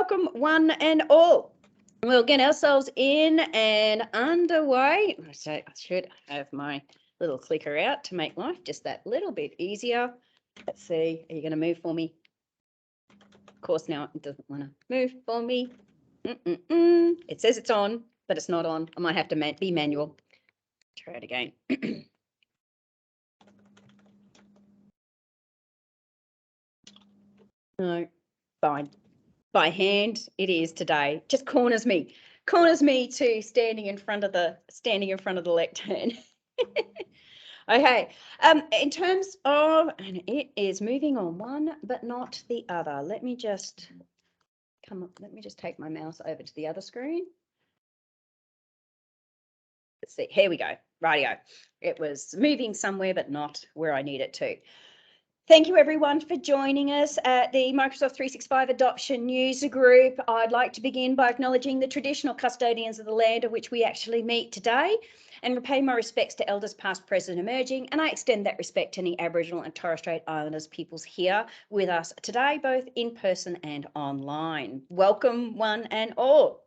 welcome one and all. We'll get ourselves in and underway. So I should have my little clicker out to make life just that little bit easier. Let's see, are you going to move for me? Of course, now it doesn't want to move for me. It says it's on, but it's not on. I might have to be manual. Try it again. No, fine. By hand, it is today. Just corners me to standing in front of the lectern. Okay. In terms of, and it is moving on one, but not the other. Let me just come up. Let me just take my mouse over to the other screen. Let's see. Here we go. Rightio. It was moving somewhere, but not where I need it to. Thank you, everyone, for joining us at the Microsoft 365 Adoption News Group. I'd like to begin by acknowledging the traditional custodians of the land of which we actually meet today and repay my respects to elders past, present, emerging, and I extend that respect to any Aboriginal and Torres Strait Islanders peoples here with us today, both in person and online. Welcome, one and all.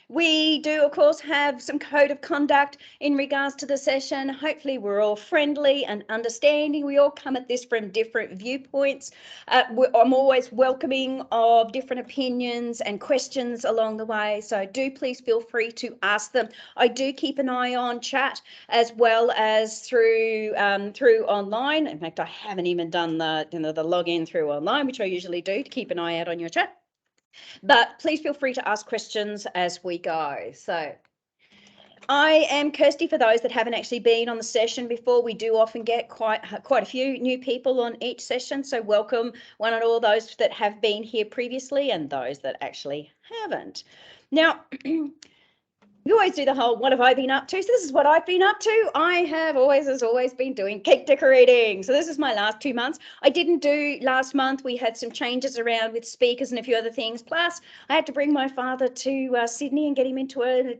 We do, of course, have some code of conduct in regards to the session. Hopefully we're all friendly and understanding. We all come at this from different viewpoints. I'm always welcoming of different opinions and questions along the way, so do please feel free to ask them. I do keep an eye on chat as well as through online. In fact, I haven't even done the login through online, which I usually do, to keep an eye out on your chat. But please feel free to ask questions as we go. So I am Kirsty. For those that haven't actually been on the session before, we do often get quite a few new people on each session. So welcome one and all those that have been here previously and those that actually haven't. Now, we always do the whole, what have I been up to? So this is what I've been up to. I have always been doing cake decorating. So this is my last 2 months. I didn't do last month. We had some changes around with speakers and a few other things. Plus, I had to bring my father to Sydney and get him into a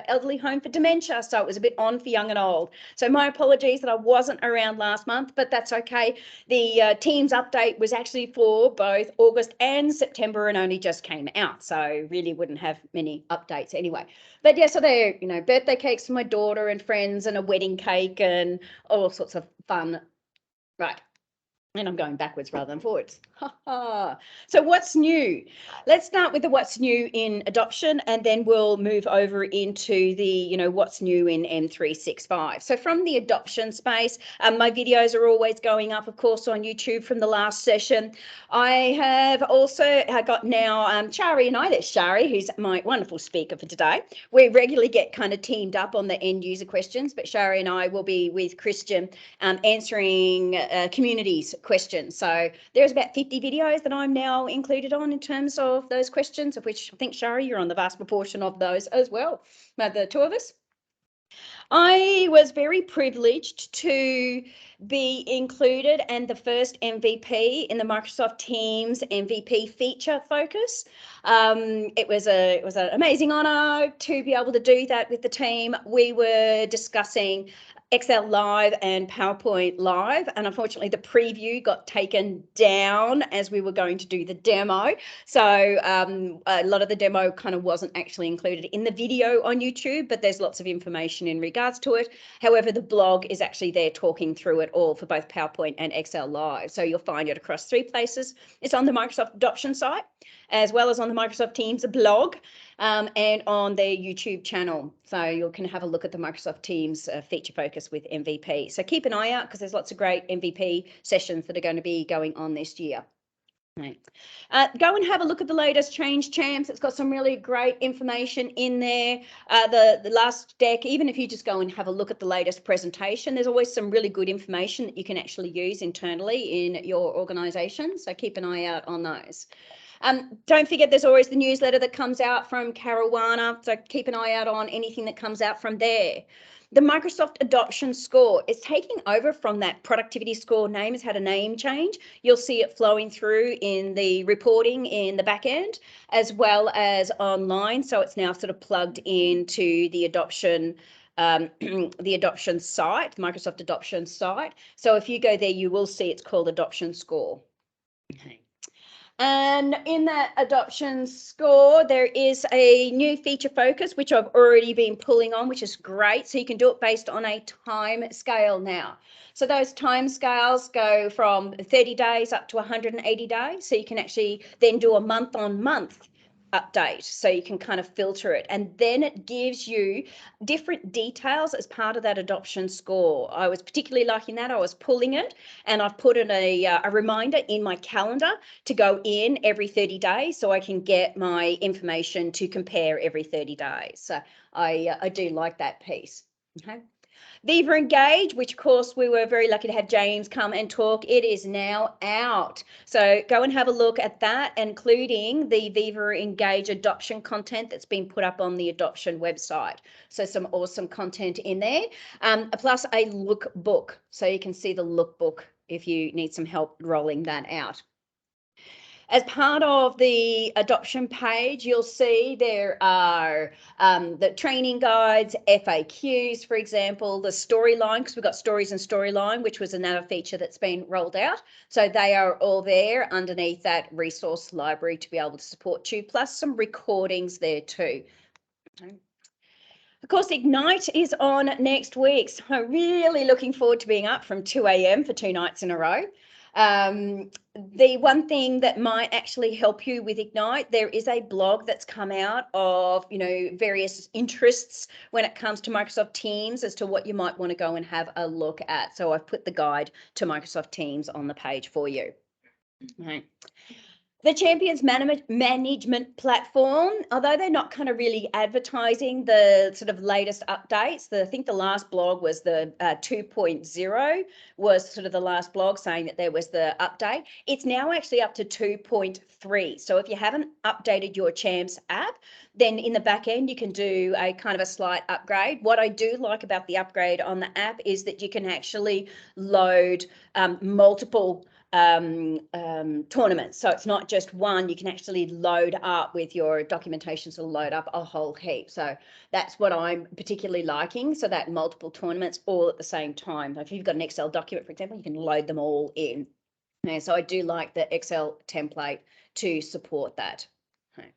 elderly home for dementia. So it was a bit on for young and old. So my apologies that I wasn't around last month, but that's okay. The Teams update was actually for both August and September and only just came out. So really wouldn't have many updates anyway. But yeah, so they're, birthday cakes for my daughter and friends and a wedding cake and all sorts of fun. Right. And I'm going backwards rather than forwards. So what's new? Let's start with the what's new in adoption, and then we'll move over into the, what's new in M365. So from the adoption space, my videos are always going up, of course, on YouTube from the last session. I have also got now Shari and I. There's Shari, who's my wonderful speaker for today. We regularly get kind of teamed up on the end user questions, but Shari and I will be with Christian answering communities questions. So there's about 50 videos that I'm now included on in terms of those questions, of which I think, Shari, you're on the vast proportion of those as well, the two of us. I was very privileged to be included and the first MVP in the Microsoft Teams MVP feature focus. It was an amazing honor to be able to do that with the team. We were discussing Excel Live and PowerPoint Live, and unfortunately the preview got taken down as we were going to do the demo. So a lot of the demo kind of wasn't actually included in the video on YouTube, but there's lots of information in regards to it. However, the blog is actually there talking through it all for both PowerPoint and Excel Live. So you'll find it across 3 places. It's on the Microsoft Adoption site, as well as on the Microsoft Teams blog, and on their YouTube channel. So you can have a look at the Microsoft Teams feature focus with MVP. So keep an eye out because there's lots of great MVP sessions that are going to be going on this year. Right. Go and have a look at the latest Change Champs. It's got some really great information in there. The last deck, even if you just go and have a look at the latest presentation, there's always some really good information that you can actually use internally in your organization. So keep an eye out on those. Don't forget, there's always the newsletter that comes out from Caruana, so keep an eye out on anything that comes out from there. The Microsoft Adoption Score is taking over from that productivity score name. It's had a name change. You'll see it flowing through in the reporting in the back end, as well as online. So it's now sort of plugged into the adoption the adoption site, Microsoft Adoption site. So if you go there, you will see it's called Adoption Score. Okay. And in that adoption score, there is a new feature focus, which I've already been pulling on, which is great. So you can do it based on a time scale now. So those time scales go from 30 days up to 180 days. So you can actually then do a month on month update, so you can kind of filter it, and then it gives you different details as part of that adoption score. I was particularly liking that. I was pulling it, and I've put in a reminder in my calendar to go in every 30 days so I can get my information to compare every 30 days. So I do like that piece. Okay. Viva Engage, which of course we were very lucky to have James come and talk. It is now out. So go and have a look at that, including the Viva Engage adoption content that's been put up on the adoption website. So some awesome content in there, plus a lookbook. So you can see the lookbook if you need some help rolling that out. As part of the adoption page, you'll see there are the training guides, FAQs, for example, the storyline, because we've got stories and storyline, which was another feature that's been rolled out. So they are all there underneath that resource library to be able to support you, plus some recordings there too. Of course, Ignite is on next week. So I'm really looking forward to being up from 2 a.m. for 2 nights in a row. The one thing that might actually help you with Ignite, there is a blog that's come out of, various interests when it comes to Microsoft Teams as to what you might want to go and have a look at. So I've put the guide to Microsoft Teams on the page for you. Right. The Champions Management Platform, although they're not kind of really advertising the sort of latest updates, I think the last blog was the 2.0 was sort of the last blog saying that there was the update. It's now actually up to 2.3. So if you haven't updated your Champs app, then in the back end, you can do a kind of a slight upgrade. What I do like about the upgrade on the app is that you can actually load multiple tournaments. So it's not just one, you can actually load up with your documentation, so load up a whole heap. So that's what I'm particularly liking. So that multiple tournaments all at the same time. If you've got an Excel document, for example, you can load them all in. And so I do like the Excel template to support that. Okay.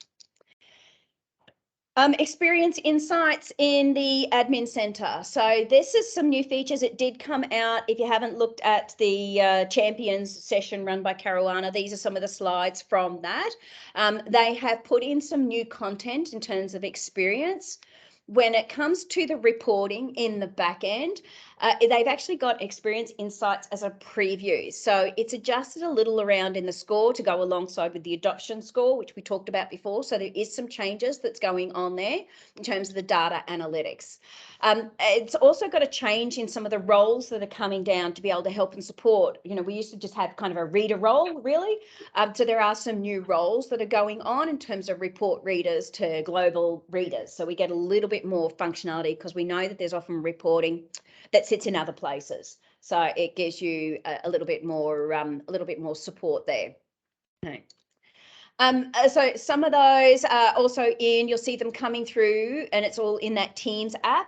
Experience insights in the admin center. So this is some new features. It did come out. If you haven't looked at the champions session run by Caruana, these are some of the slides from that. They have put in some new content in terms of experience. When it comes to the reporting in the back end, they've actually got experience insights as a preview. So it's adjusted a little around in the score to go alongside with the adoption score, which we talked about before. So there is some changes that's going on there in terms of the data analytics. It's also got a change in some of the roles that are coming down to be able to help and support. We used to just have kind of a reader role, really. So there are some new roles that are going on in terms of report readers to global readers. So we get a little bit more functionality because we know that there's often reporting that sits in other places. So it gives you a little bit more support there. Okay. So some of those are also you'll see them coming through, and it's all in that Teams app.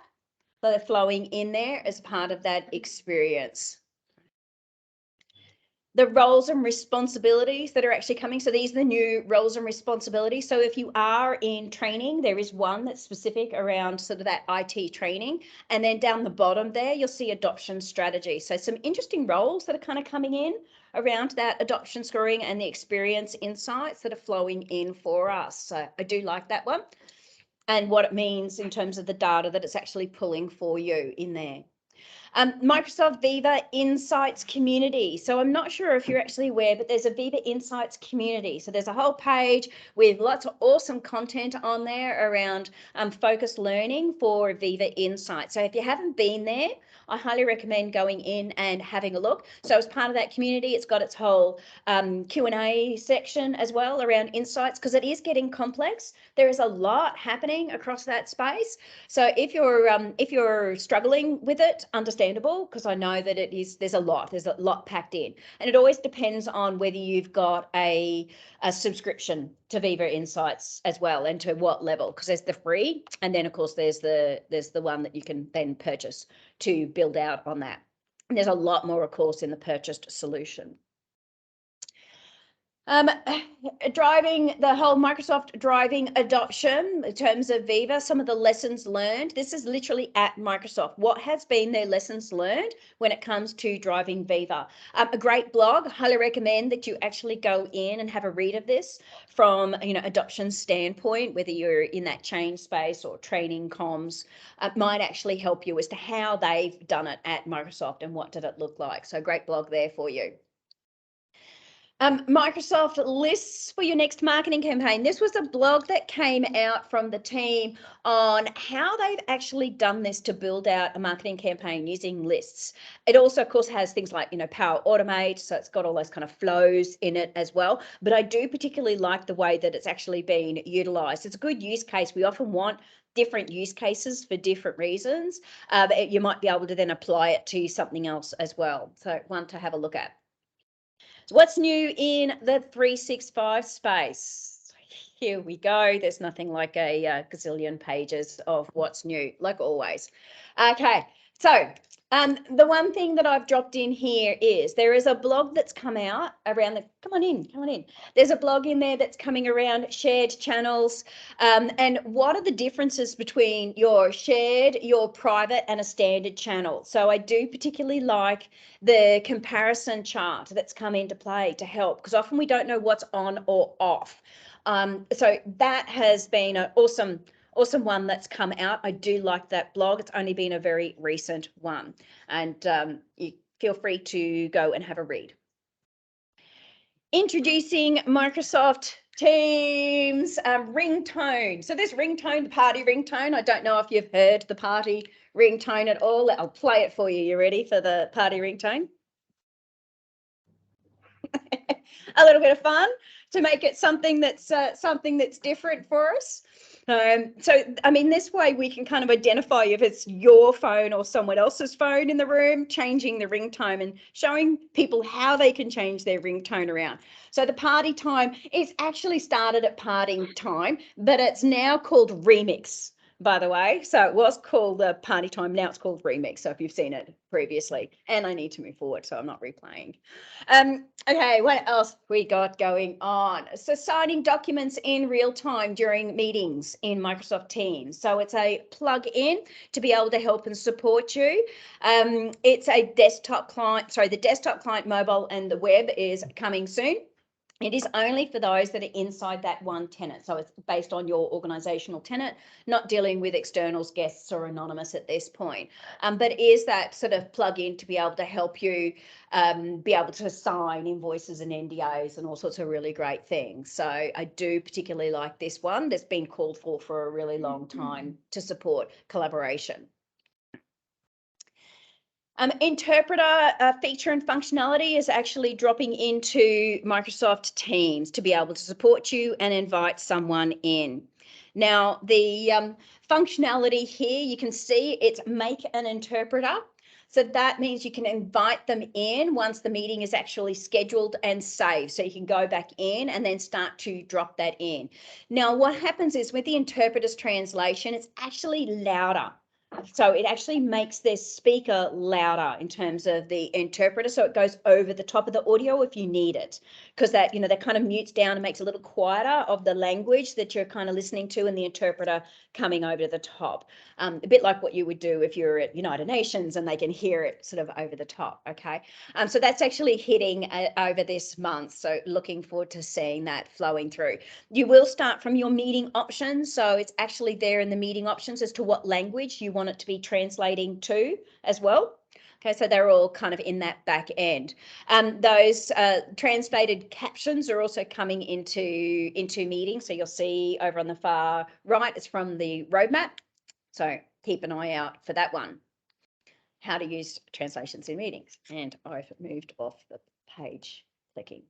So they're flowing in there as part of that experience. The roles and responsibilities that are actually coming. So these are the new roles and responsibilities. So if you are in training, there is one that's specific around sort of that IT training. And then down the bottom there, you'll see adoption strategy. So some interesting roles that are kind of coming in around that adoption scoring and the experience insights that are flowing in for us. So I do like that one. And what it means in terms of the data that it's actually pulling for you in there. Microsoft Viva Insights community. So I'm not sure if you're actually aware, but there's a Viva Insights community. So there's a whole page with lots of awesome content on there around focused learning for Viva Insights. So if you haven't been there, I highly recommend going in and having a look. So as part of that community, it's got its whole Q&A section as well around insights, because it is getting complex. There is a lot happening across that space. So if you're struggling with it, understandable, because I know that there's a lot packed in, and it always depends on whether you've got a subscription to Viva Insights as well, and to what level, because there's the free, and then of course there's the one that you can then purchase to build out on that. And there's a lot more, of course, in the purchased solution. Um, driving the whole Microsoft driving adoption in terms of Viva, some of the lessons learned. This is literally at Microsoft. What has been their lessons learned when it comes to driving Viva? A great blog. Highly recommend that you actually go in and have a read of this from adoption standpoint, whether you're in that change space or training comms. Might actually help you as to how they've done it at Microsoft and what did it look like. So great blog there for you. Microsoft lists for your next marketing campaign. This was a blog that came out from the team on how they've actually done this to build out a marketing campaign using lists. It also, of course, has things like, Power Automate. So it's got all those kind of flows in it as well. But I do particularly like the way that it's actually been utilized. It's a good use case. We often want different use cases for different reasons. You might be able to then apply it to something else as well. So one to have a look at. So what's new in the 365 space? Here we go. There's nothing like a gazillion pages of what's new, like always. Okay, so the one thing that I've dropped in here is there is a blog that's come out around the, come on in. There's a blog in there that's coming around shared channels. And what are the differences between your shared, your private, and a standard channel? So I do particularly like the comparison chart that's come into play to help, because often we don't know what's on or off. So that has been an awesome one that's come out. I do like that blog. It's only been a very recent one, and you feel free to go and have a read. Introducing Microsoft Teams ringtone. So this ringtone, the party ringtone, I don't know if you've heard the party ringtone at all. I'll play it for you. You ready for the party ringtone? A little bit of fun to make it something that's different for us. So, I mean, this way we can kind of identify if it's your phone or someone else's phone in the room, changing the ringtone and showing people how they can change their ringtone around. So the party time is actually started at party time, but it's now called Remix, by the way. So it was called the party time. Now it's called Remix. So if you've seen it previously, and I need to move forward, so I'm not replaying. Okay, what else we got going on? So signing documents in real time during meetings in Microsoft Teams. So it's a plug-in to be able to help and support you. It's a desktop client, sorry, the desktop client, mobile, and the web is coming soon. It is only for those that are inside that one tenant. So it's based on your organizational tenant, not dealing with externals, guests, or anonymous at this point. But is that sort of plug-in to be able to help you be able to sign invoices and NDAs and all sorts of really great things. So I do particularly like this one that's been called for a really long time to support collaboration. Interpreter feature and functionality is actually dropping into Microsoft Teams to be able to support you and invite someone in. Now, the functionality here, you can see it's make an interpreter. So that means you can invite them in once the meeting is actually scheduled and saved. So you can go back in and then start to drop that in. Now, what happens is with the interpreter's translation, it's actually louder. So it actually makes their speaker louder in terms of the interpreter. So it goes over the top of the audio if you need it, because that, that kind of mutes down and makes a little quieter of the language that you're kind of listening to, and the interpreter coming over the top. A bit like what you would do if you're at United Nations and they can hear it sort of over the top. Okay. So that's actually hitting over this month. So looking forward to seeing that flowing through. You will start from your meeting options. So it's actually there in the meeting options as to what language you want it to be translating to as well. Okay, so they're all kind of in that back end. Those translated captions are also coming into meetings. So you'll see over on the far right, it's from the roadmap. So keep an eye out for that one. How to use translations in meetings. And I've moved off the page clicking.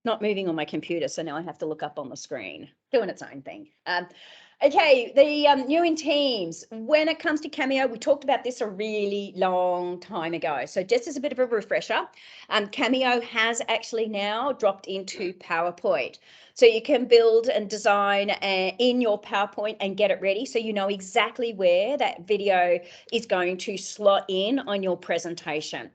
Not moving on my computer, so now I have to look up on the screen. doing its own thing. Okay, the new in Teams. When it comes to Cameo, we talked about this a really long time ago. So just as a bit of a refresher, Cameo has actually now dropped into PowerPoint. So you can build and design in your PowerPoint and get it ready so you know exactly where that video is going to slot in on your presentation.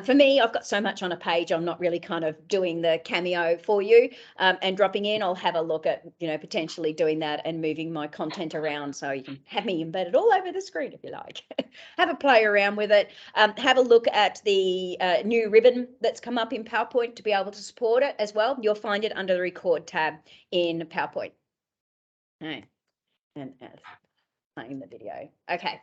For me, I've got so much on a page, I'm not really kind of doing the Cameo for you and dropping in. I'll have a look at, potentially doing that and moving my content around so you can have me embedded all over the screen if you like. Have a play around with it. Have a look at the new ribbon that's come up in PowerPoint to be able to support it as well. You'll find it under the record tab in PowerPoint. Okay. And playing the video. Okay.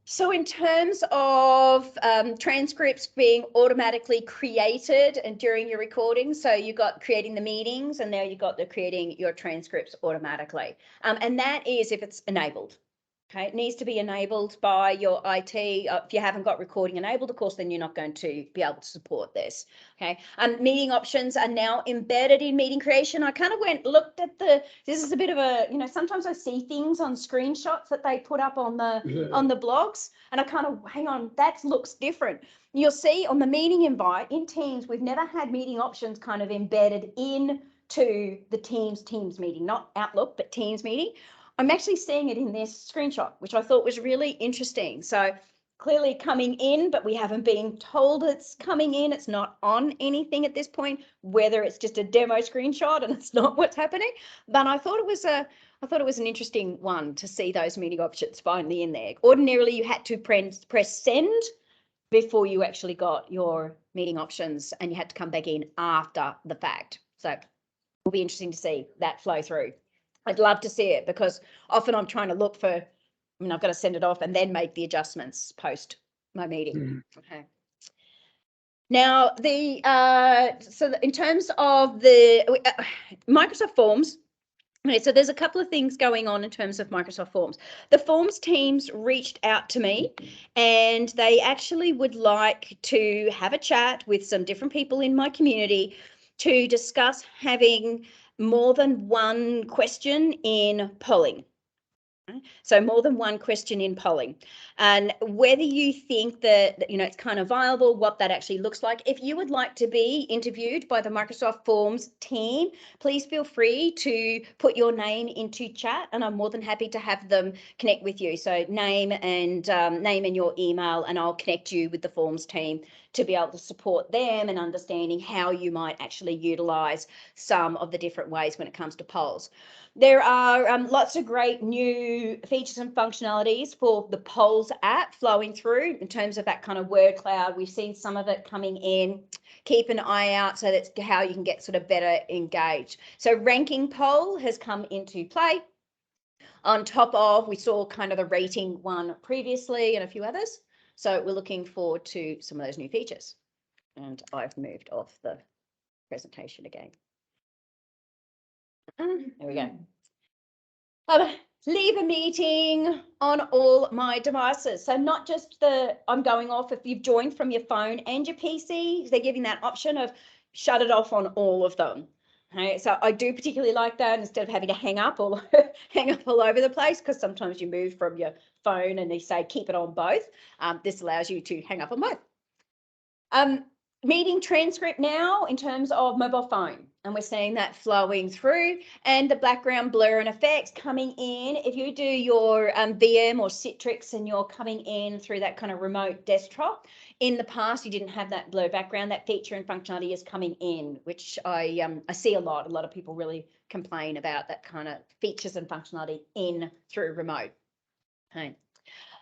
So in terms of transcripts being automatically created and during your recording, so you got creating the meetings and now you got the creating your transcripts automatically. And that is if it's enabled. Okay, it needs to be enabled by your IT. If you haven't got recording enabled, of course, then you're not going to be able to support this. Okay, meeting options are now embedded in meeting creation. I kind of looked at this is a bit of a, sometimes I see things on screenshots that they put up on the blogs, and I kind of, hang on, that looks different. You'll see on the meeting invite in Teams, we've never had meeting options kind of embedded into the Teams meeting, not Outlook, but Teams meeting. I'm actually seeing it in this screenshot, which I thought was really interesting. So clearly coming in, but we haven't been told it's coming in. It's not on anything at this point, whether it's just a demo screenshot and it's not what's happening. But I thought it was an interesting one to see those meeting options finally in there. Ordinarily, you had to press send before you actually got your meeting options, and you had to come back in after the fact. So it'll be interesting to see that flow through. I'd love to see it because often I'm trying to look for, I've got to send it off and then make the adjustments post my meeting. Okay. Now, so in terms of the Microsoft Forms, okay, so there's a couple of things going on in terms of Microsoft Forms. The Forms teams reached out to me and they actually would like to have a chat with some different people in my community to discuss having more than one question in polling. So more than one question in polling, and whether you think that, it's kind of viable, what that actually looks like. If you would like to be interviewed by the Microsoft Forms team, please feel free to put your name into chat, and I'm more than happy to have them connect with you. So name and your email, and I'll connect you with the Forms team to be able to support them and understanding how you might actually utilize some of the different ways when it comes to polls. There are lots of great new features and functionalities for the polls app flowing through in terms of that kind of word cloud. We've seen some of it coming in. Keep an eye out, so that's how you can get sort of better engaged. So ranking poll has come into play. On top of, we saw kind of the rating one previously and a few others. So we're looking forward to some of those new features. And I've moved off the presentation again. There we go. Leave a meeting on all my devices. So not just I'm going off if you've joined from your phone and your PC, they're giving that option of shut it off on all of them. Okay, so I do particularly like that instead of having to hang up all over the place, because sometimes you move from your phone and they say keep it on both. This allows you to hang up on both. Meeting transcript now in terms of mobile phone, and we're seeing that flowing through, and the background blur and effects coming in. If you do your VM or Citrix and you're coming in through that kind of remote desktop, in the past you didn't have that blur background. That feature and functionality is coming in, which I see a lot. A lot of people really complain about that kind of features and functionality in through remote. Okay.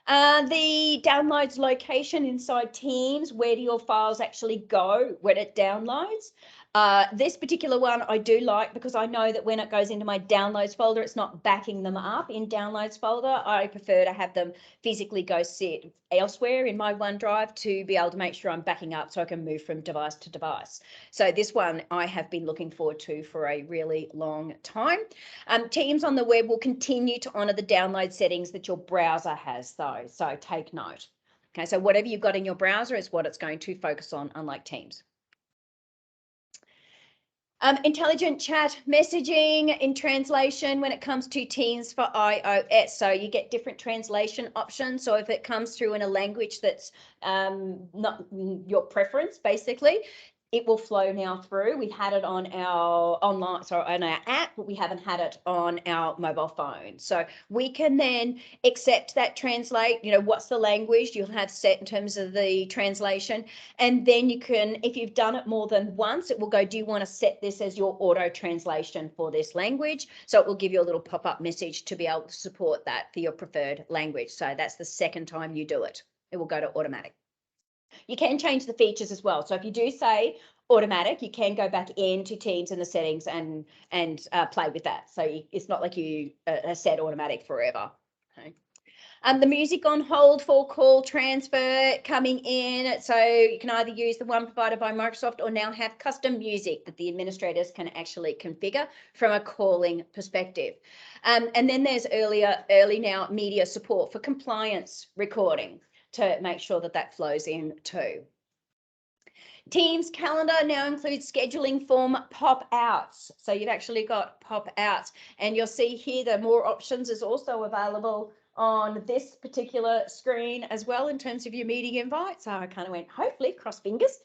The downloads location inside Teams, where do your files actually go when it downloads? This particular one I do like, because I know that when it goes into my downloads folder, it's not backing them up in downloads folder. I prefer to have them physically go sit elsewhere in my OneDrive to be able to make sure I'm backing up so I can move from device to device. So this one I have been looking forward to for a really long time. Teams on the web will continue to honor the download settings that your browser has though, so take note. Okay, so whatever you've got in your browser is what it's going to focus on, unlike Teams. Intelligent chat messaging in translation when it comes to Teams for iOS. So you get different translation options. So if it comes through in a language that's not your preference, basically, it will flow now through. We've had it on our on our app, but we haven't had it on our mobile phone. So we can then accept that translate, what's the language you'll have set in terms of the translation. And then you can, if you've done it more than once, it will go, do you want to set this as your auto translation for this language? So it will give you a little pop-up message to be able to support that for your preferred language. So that's the second time you do it. It will go to automatic. You can change the features as well. So if you do say automatic, you can go back into Teams and the settings and play with that. So it's not like you set automatic forever. Okay. The music on hold for call transfer coming in. So you can either use the one provided by Microsoft or now have custom music that the administrators can actually configure from a calling perspective. And then there's early now media support for compliance recording to make sure that that flows in too. Teams calendar now includes scheduling form pop-outs. So you've actually got pop-outs, and you'll see here the more options is also available on this particular screen as well in terms of your meeting invite. So I kind of went, hopefully, cross fingers,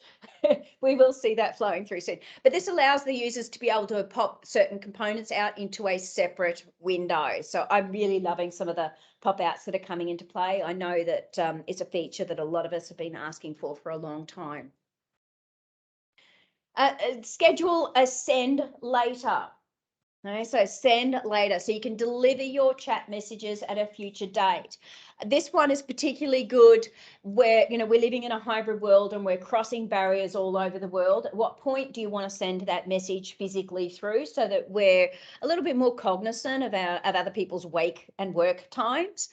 we will see that flowing through soon. But this allows the users to be able to pop certain components out into a separate window. So I'm really loving some of the pop-outs that are coming into play. I know that it's a feature that a lot of us have been asking for a long time. Schedule a send later. Okay, so send later, so you can deliver your chat messages at a future date. This one is particularly good where, we're living in a hybrid world and we're crossing barriers all over the world. At what point do you want to send that message physically through so that we're a little bit more cognizant of other people's wake and work times?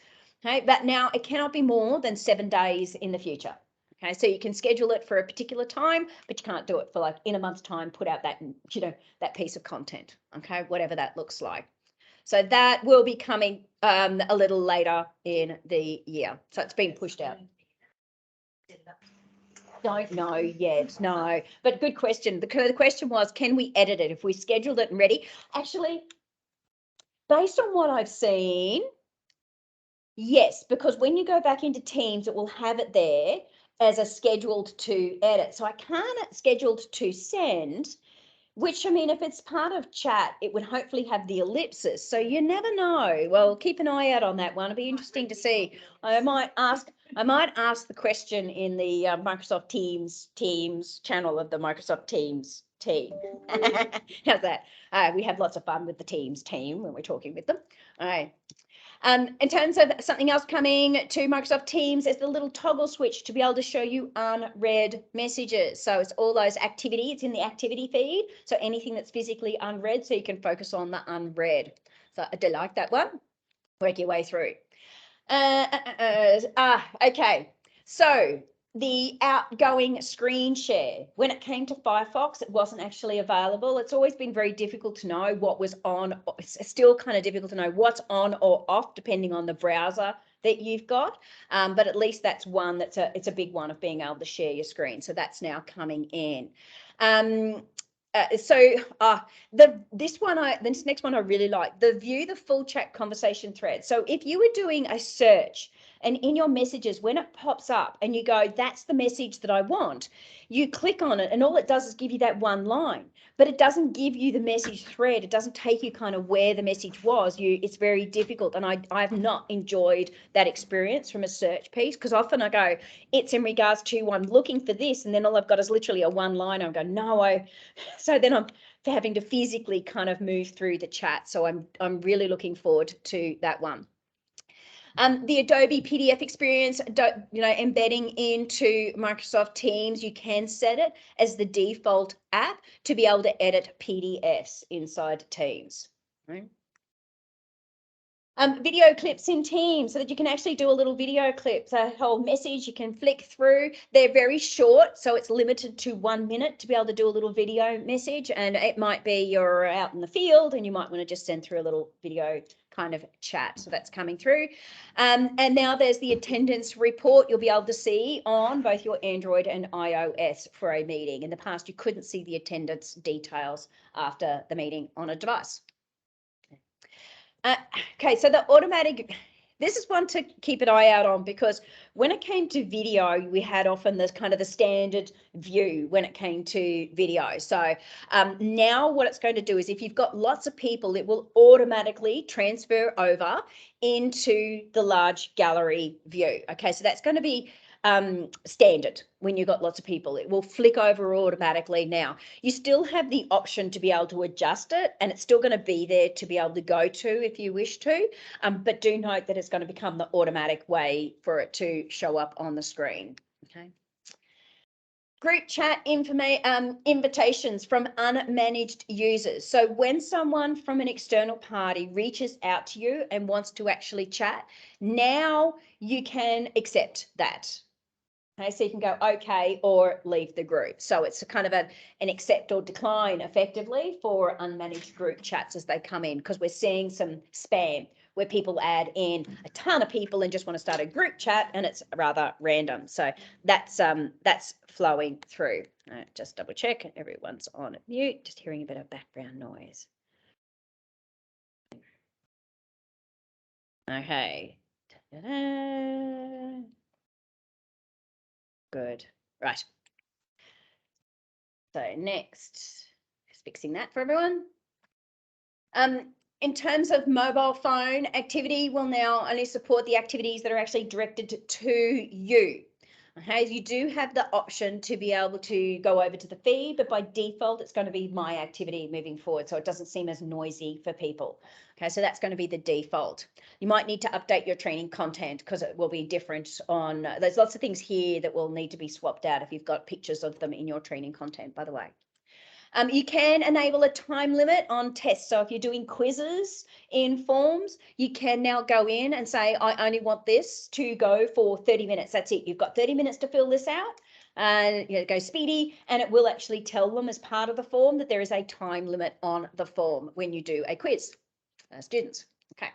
Okay, but now it cannot be more than 7 days in the future. Okay, so you can schedule it for a particular time, but you can't do it for like in a month's time, put out that, that piece of content, okay, whatever that looks like. So that will be coming a little later in the year. So it's been pushed out. Don't know yet, no. But good question. The question was, can we edit it if we scheduled it and ready? Actually, based on what I've seen, yes, because when you go back into Teams, it will have it there as a scheduled to edit. So I can't scheduled to send, which, I mean, if it's part of chat, it would hopefully have the ellipsis. So you never know. Well, keep an eye out on that one. It'll be interesting to see. I might ask the question in the Microsoft Teams channel of the Microsoft Teams team. How's that? We have lots of fun with the Teams team when we're talking with them. All right. In terms of something else coming to Microsoft Teams, is the little toggle switch to be able to show you unread messages. So it's all those activity, it's in the activity feed. So anything that's physically unread, so you can focus on the unread. So I do like that one. Work your way through. Okay. So the outgoing screen share, when it came to Firefox, it wasn't actually available. It's always been very difficult to know what was on. It's still kind of difficult to know what's on or off depending on the browser that you've got. But at least that's one it's a big one of being able to share your screen. So that's now coming in. This next one I really like, the view the full chat conversation thread. So if you were doing a search and in your messages, when it pops up and you go, that's the message that I want, you click on it and all it does is give you that one line, but it doesn't give you the message thread. It doesn't take you kind of where the message was. It's very difficult. And I've not enjoyed that experience from a search piece, because often I go, it's in regards to, I'm looking for this, and then all I've got is literally a one line. I'm going, no, so then I'm having to physically kind of move through the chat. So I'm really looking forward to that one. The Adobe PDF experience, embedding into Microsoft Teams, you can set it as the default app to be able to edit PDFs inside Teams. Right? Video clips in Teams so that you can actually do a little video clip, a whole message you can flick through. They're very short, so it's limited to 1 minute to be able to do a little video message. And it might be you're out in the field and you might want to just send through a little video kind of chat. So that's coming through. And now there's the attendance report you'll be able to see on both your Android and iOS for a meeting. In the past, you couldn't see the attendance details after the meeting on a device. Okay, so the automatic, this is one to keep an eye out on, because when it came to video, we had often this kind of the standard view when it came to video. So now what it's going to do is if you've got lots of people, it will automatically transfer over into the large gallery view. Okay, so that's going to be standard when you've got lots of people. It will flick over automatically. Now you still have the option to be able to adjust it, and it's still going to be there to be able to go to if you wish to, but do note that it's going to become the automatic way for it to show up on the screen. Okay. Group chat invitations from unmanaged users. So when someone from an external party reaches out to you and wants to actually chat, now you can accept that. Okay, so you can go okay or leave the group. So it's a kind of an accept or decline effectively for unmanaged group chats as they come in, because we're seeing some spam where people add in a ton of people and just want to start a group chat and it's rather random. So that's flowing through. Just double check everyone's on mute. Just hearing a bit of background noise. Okay. Ta-da. Good. Right. So next, just fixing that for everyone. In terms of mobile phone activity, will now only support the activities that are actually directed to you. Okay, you do have the option to be able to go over to the feed, but by default, it's going to be my activity moving forward, so it doesn't seem as noisy for people. Okay, so that's going to be the default. You might need to update your training content because it will be different on, there's lots of things here that will need to be swapped out if you've got pictures of them in your training content, by the way. You can enable a time limit on tests. So if you're doing quizzes in forms, you can now go in and say, I only want this to go for 30 minutes. That's it. You've got 30 minutes to fill this out. And go speedy, and it will actually tell them as part of the form that there is a time limit on the form when you do a quiz, students. Okay.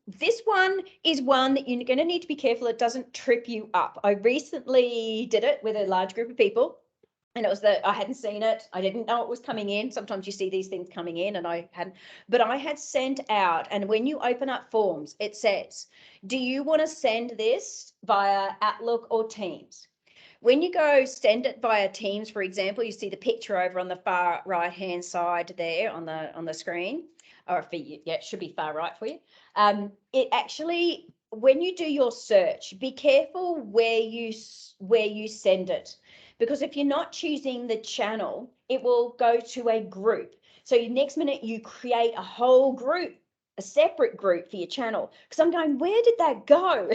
This one is one that you're going to need to be careful it doesn't trip you up. I recently did it with a large group of people. And it was that I hadn't seen it. I didn't know it was coming in. Sometimes you see these things coming in and I hadn't, but I had sent out, and when you open up forms, it says, do you want to send this via Outlook or Teams? When you go send it via Teams, for example, you see the picture over on the far right-hand side there on the screen, or for you, yeah, it should be far right for you. It actually, when you do your search, be careful where you send it. Because if you're not choosing the channel, it will go to a group. So next minute you create a whole group, a separate group for your channel. Because I'm going, where did that go?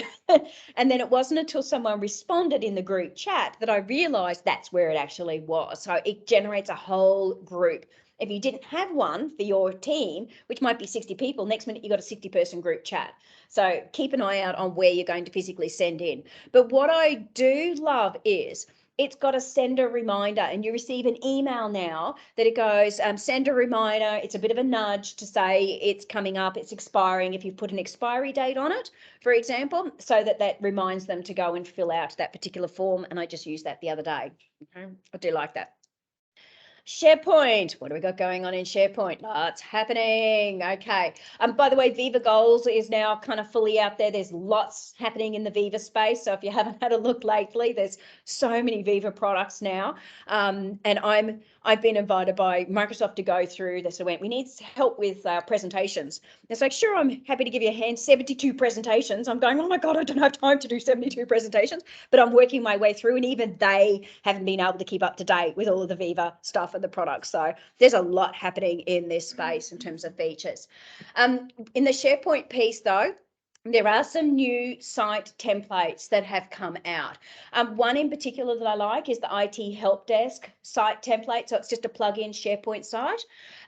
And then it wasn't until someone responded in the group chat that I realized that's where it actually was. So it generates a whole group. If you didn't have one for your team, which might be 60 people, next minute you've got a 60-person group chat. So keep an eye out on where you're going to physically send in. But what I do love is it's got a send a reminder, and you receive an email now that it goes, send a reminder. It's a bit of a nudge to say it's coming up, it's expiring. If you put an expiry date on it, for example, so that reminds them to go and fill out that particular form. And I just used that the other day. Okay. I do like that. SharePoint. What do we got going on in SharePoint? Lots happening. Okay. By the way, Viva Goals is now kind of fully out there. There's lots happening in the Viva space. So if you haven't had a look lately, there's so many Viva products now. And I've been invited by Microsoft to go through this event. We need help with presentations. It's like, sure, I'm happy to give you a hand. 72 presentations. I'm going, oh my God, I don't have time to do 72 presentations, but I'm working my way through, and even they haven't been able to keep up to date with all of the Viva stuff and the products. So there's a lot happening in this space in terms of features. In the SharePoint piece though, there are some new site templates that have come out. One in particular that I like is the IT Help Desk site template. So it's just a plug-in SharePoint site.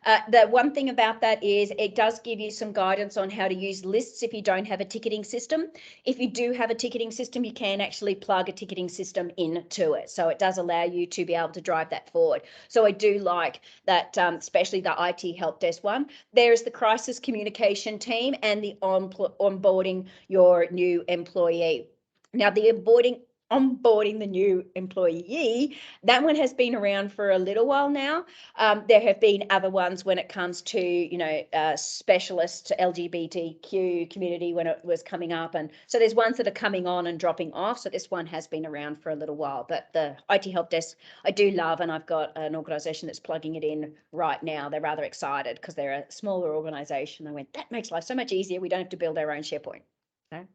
The one thing about that is it does give you some guidance on how to use lists if you don't have a ticketing system. If you do have a ticketing system, you can actually plug a ticketing system into it. So it does allow you to be able to drive that forward. So I do like that, especially the IT help desk one. There's the crisis communication team and the onboarding your new employee. Now, the onboarding the new employee, that one has been around for a little while now. There have been other ones when it comes to, specialist LGBTQ community when it was coming up. And so there's ones that are coming on and dropping off. So this one has been around for a little while, but the IT help desk, I do love, and I've got an organization that's plugging it in right now. They're rather excited because they're a smaller organization. I went, that makes life so much easier. We don't have to build our own SharePoint. Okay.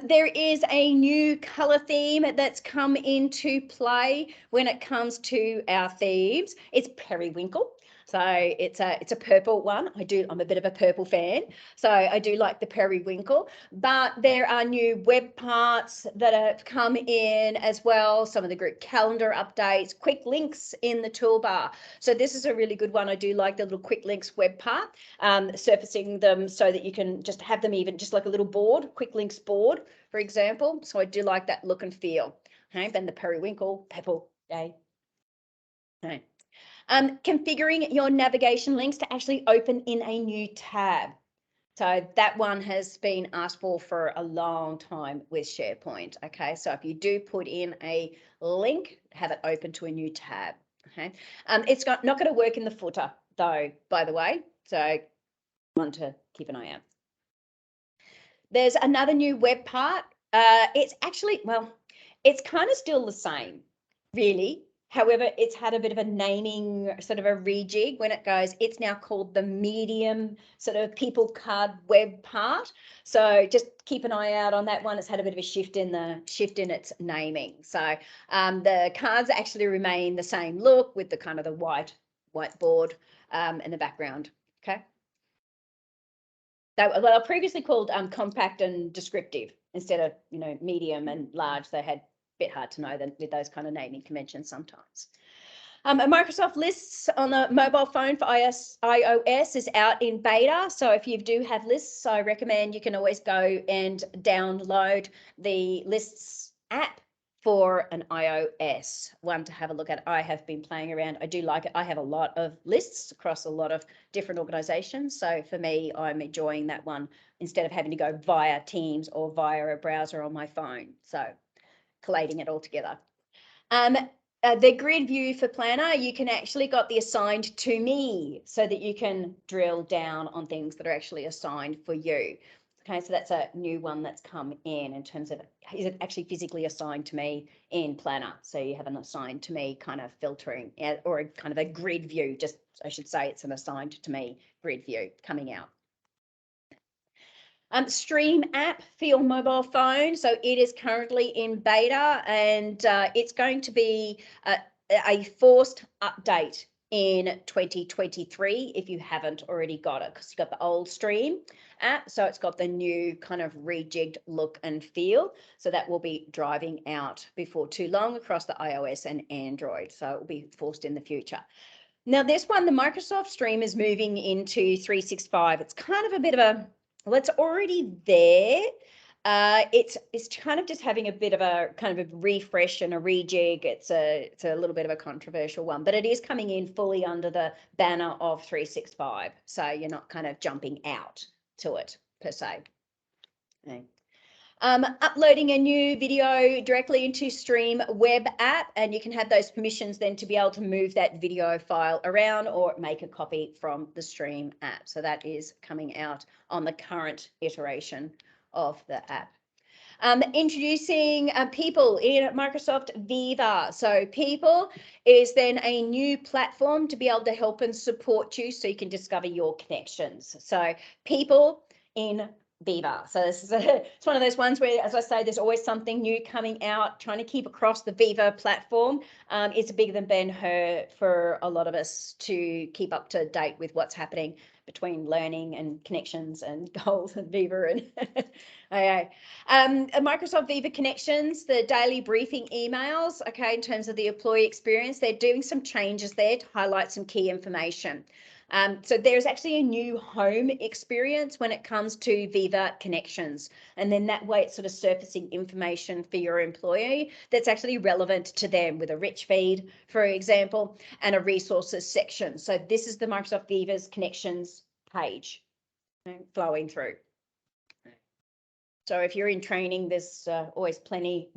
There is a new color theme that's come into play when it comes to our themes. It's periwinkle. So it's a purple one. I'm a bit of a purple fan. So I do like the periwinkle, but there are new web parts that have come in as well. Some of the group calendar updates, quick links in the toolbar. So this is a really good one. I do like the little quick links web part, surfacing them so that you can just have them even just like a little board, quick links board, for example. So I do like that look and feel. Okay, then the periwinkle, purple, yay. Okay. Configuring your navigation links to actually open in a new tab. So that one has been asked for a long time with SharePoint. Okay, so if you do put in a link, have it open to a new tab. Okay, it's not going to work in the footer though, by the way. So want to keep an eye out. There's another new web part. It's actually, well, it's kind of still the same, really. However, it's had a bit of a naming, sort of a rejig when it goes, it's now called the medium sort of people card web part. So just keep an eye out on that one. It's had a bit of a shift in its naming. So the cards actually remain the same look with the kind of the whiteboard in the background. Okay. They were previously called compact and descriptive instead of, medium and large. They had a bit hard to know with those kind of naming conventions sometimes. Microsoft Lists on the mobile phone for iOS is out in beta. So if you do have lists, I recommend you can always go and download the Lists app for an iOS one to have a look at. I have been playing around. I do like it. I have a lot of lists across a lot of different organizations. So for me, I'm enjoying that one instead of having to go via Teams or via a browser on my phone. So collating it all together. The grid view for Planner, you can actually got the assigned to me so that you can drill down on things that are actually assigned for you. Okay, so that's a new one that's come in terms of, is it actually physically assigned to me in Planner? So you have an assigned to me kind of filtering, or a kind of a grid view, just I should say it's an assigned to me grid view coming out. Stream app for your mobile phone. So it is currently in beta, and it's going to be a forced update in 2023 if you haven't already got it, because you've got the old Stream app, so it's got the new kind of rejigged look and feel. So that will be driving out before too long across the iOS and Android. So it will be forced in the future. Now this one, the Microsoft Stream, is moving into 365. It's kind of a bit of a, well, it's already there. It's kind of just having a bit of a kind of a refresh and a rejig. It's a little bit of a controversial one, but it is coming in fully under the banner of 365. So you're not kind of jumping out to it per se. Okay. Uploading a new video directly into Stream web app, and you can have those permissions then to be able to move that video file around or make a copy from the Stream app. So that is coming out on the current iteration of the app. Introducing People in Microsoft Viva. So People is then a new platform to be able to help and support you so you can discover your connections. So People in Viva. So this is it's one of those ones where, as I say, there's always something new coming out. Trying to keep across the Viva platform. It's a bigger than Ben-Hur for a lot of us to keep up to date with what's happening between learning and connections and goals and Viva and okay. Microsoft Viva Connections, the daily briefing emails, okay, in terms of the employee experience, they're doing some changes there to highlight some key information. So there's actually a new home experience when it comes to Viva Connections. And then that way it's sort of surfacing information for your employee that's actually relevant to them with a rich feed, for example, and a resources section. So this is the Microsoft Viva's Connections page flowing through. So if you're in training, there's always plenty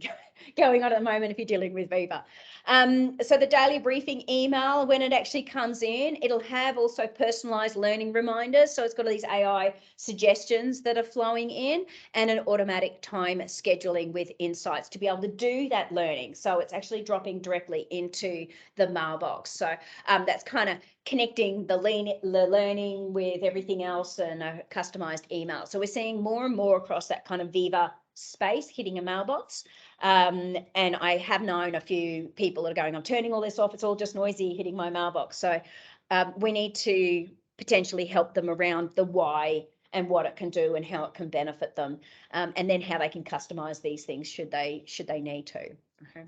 going on at the moment if you're dealing with Viva. So the daily briefing email, when it actually comes in, it'll have also personalized learning reminders. So it's got all these AI suggestions that are flowing in and an automatic time scheduling with insights to be able to do that learning. So it's actually dropping directly into the mailbox. So that's kind of connecting the learning with everything else and a customized email. So we're seeing more and more across that kind of Viva space hitting a mailbox. And I have known a few people that are going, I'm turning all this off. It's all just noisy hitting my mailbox. So we need to potentially help them around the why and what it can do and how it can benefit them. And then how they can customize these things should they need to. Okay.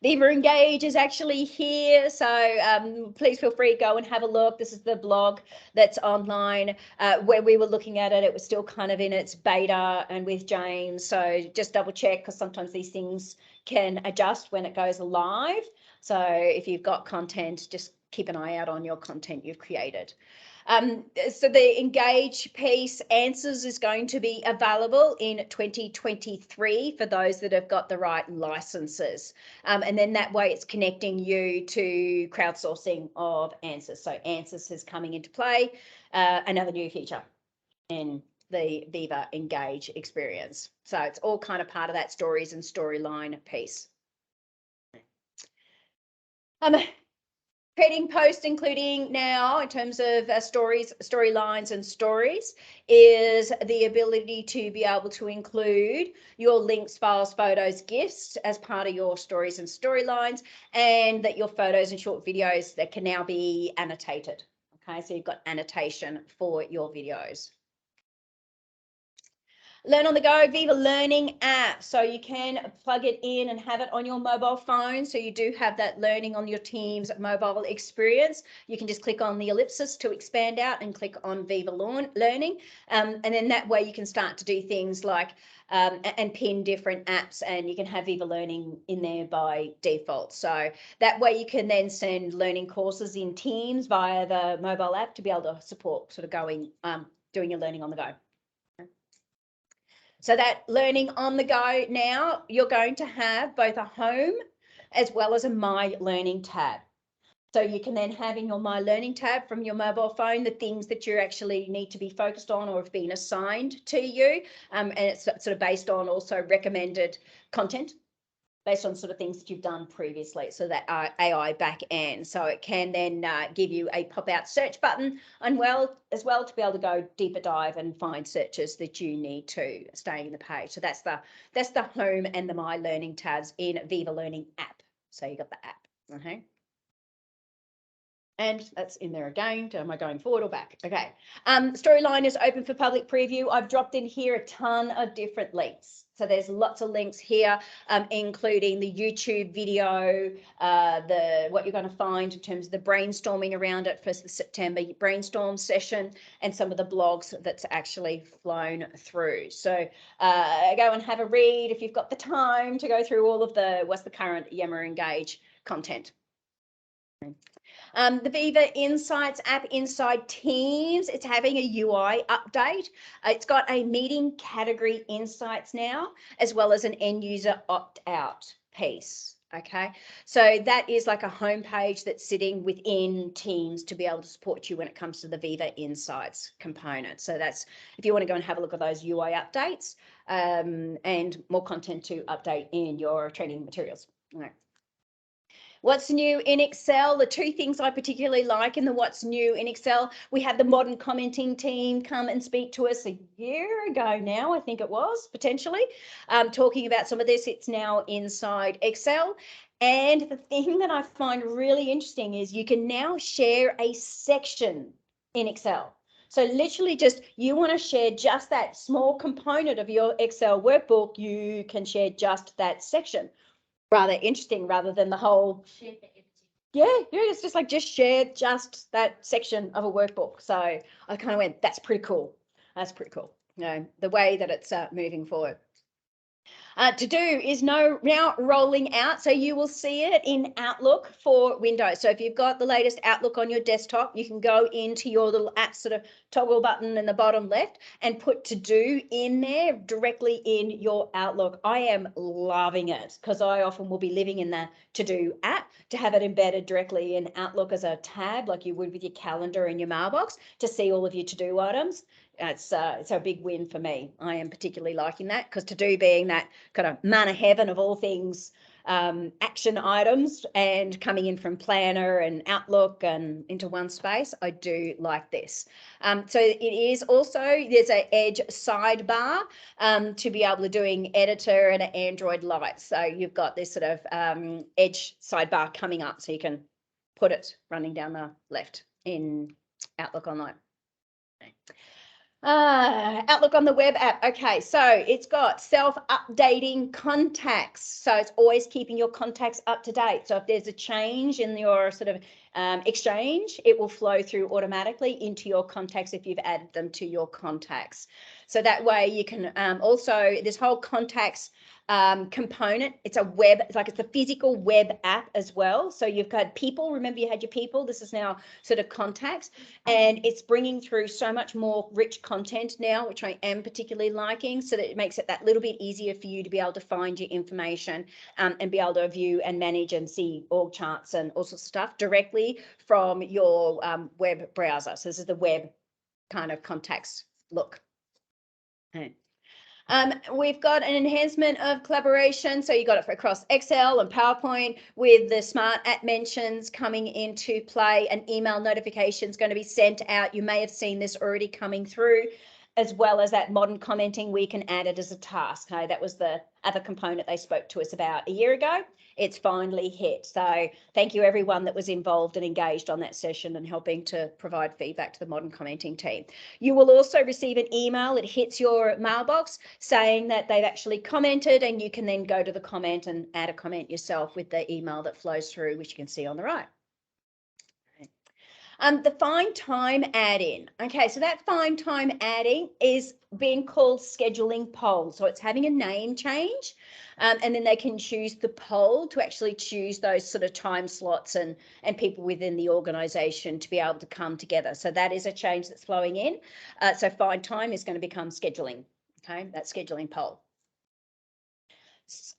Viva Engage is actually here, so please feel free to go and have a look. This is the blog that's online. Where we were looking at it, it was still kind of in its beta and with James, so just double check because sometimes these things can adjust when it goes live. So if you've got content, just keep an eye out on your content you've created. So the Engage piece answers is going to be available in 2023 for those that have got the right licenses. And then that way it's connecting you to crowdsourcing of answers. So answers is coming into play, another new feature in the Viva Engage experience. So it's all kind of part of that stories and storyline piece. Creating posts, including now in terms of stories, storylines and stories, is the ability to be able to include your links, files, photos, GIFs as part of your stories and storylines, and that your photos and short videos that can now be annotated. Okay, so you've got annotation for your videos. Learn on the go, Viva Learning app. So you can plug it in and have it on your mobile phone. So you do have that learning on your team's mobile experience. You can just click on the ellipsis to expand out and click on Viva Learning. And then that way you can start to do things like and pin different apps, and you can have Viva Learning in there by default. So that way you can then send learning courses in Teams via the mobile app to be able to support sort of going, doing your learning on the go. So that learning on the go now, you're going to have both a home as well as a My Learning tab. So you can then have in your My Learning tab from your mobile phone the things that you actually need to be focused on or have been assigned to you. And it's sort of based on also recommended content based on sort of things that you've done previously. So that AI back end. So it can then give you a pop-out search button and as well to be able to go deeper dive and find searches that you need to stay in the page. So that's the home and the My Learning tabs in Viva Learning app. So you got the app. Okay. And that's in there again. Am I going forward or back? Okay. Storyline is open for public preview. I've dropped in here a ton of different links. So there's lots of links here, including the YouTube video, what you're going to find in terms of the brainstorming around it for the September brainstorm session, and some of the blogs that's actually flown through. So go and have a read if you've got the time to go through all of what's the current Yammer Engage content. The Viva Insights app inside Teams, it's having a UI update. It's got a meeting category insights now, as well as an end user opt-out piece. Okay, so that is like a homepage that's sitting within Teams to be able to support you when it comes to the Viva Insights component. So that's if you want to go and have a look at those UI updates and more content to update in your training materials. All right. What's new in Excel? The two things I particularly like in the what's new in Excel, we had the modern commenting team come and speak to us a year ago now, I think it was, potentially, talking about some of this. It's now inside Excel. And the thing that I find really interesting is you can now share a section in Excel. So literally just, you want to share just that small component of your Excel workbook, you can share just that section. Rather interesting, rather than the whole. Yeah, it's just like just share just that section of a workbook. So I kind of went, that's pretty cool. That's pretty cool. You know, the way that it's moving forward. To do is now rolling out. So you will see it in Outlook for Windows. So if you've got the latest Outlook on your desktop, you can go into your little app sort of toggle button in the bottom left and put to do in there directly in your Outlook. I am loving it because I often will be living in the to do app to have it embedded directly in Outlook as a tab like you would with your calendar and your mailbox to see all of your to do items. It's a big win for me. I am particularly liking that because to do being that kind of manna heaven of all things action items and coming in from Planner and Outlook and into one space, I do like this. So it is also, there's an Edge sidebar to be able to doing editor and an Android Lite. So you've got this sort of Edge sidebar coming up so you can put it running down the left in Outlook Online. Outlook on the web app. Okay, so it's got self-updating contacts. So it's always keeping your contacts up to date. So if there's a change in your sort of exchange, it will flow through automatically into your contacts if you've added them to your contacts. So that way you can also, this whole contacts component, it's a web, it's like it's a physical web app as well. So you've got people, remember you had your people, this is now sort of contacts, and it's bringing through so much more rich content now, which I am particularly liking, so that it makes it that little bit easier for you to be able to find your information and be able to view and manage and see org charts and all sorts of stuff directly from your web browser. So this is the web kind of contacts look. Okay. We've got an enhancement of collaboration. So you got it for across Excel and PowerPoint with the smart app mentions coming into play, and email notifications going to be sent out. You may have seen this already coming through, as well as that modern commenting, we can add it as a task. Okay, that was the other component they spoke to us about a year ago. It's finally hit. So thank you everyone that was involved and engaged on that session and helping to provide feedback to the modern commenting team. You will also receive an email. It hits your mailbox saying that they've actually commented, and you can then go to the comment and add a comment yourself with the email that flows through, which you can see on the right. The find time add-in. Okay, so that find time add-in is being called scheduling poll. So it's having a name change, and then they can choose the poll to actually choose those sort of time slots and people within the organisation to be able to come together. So that is a change that's flowing in. So find time is going to become scheduling. Okay, that's scheduling poll.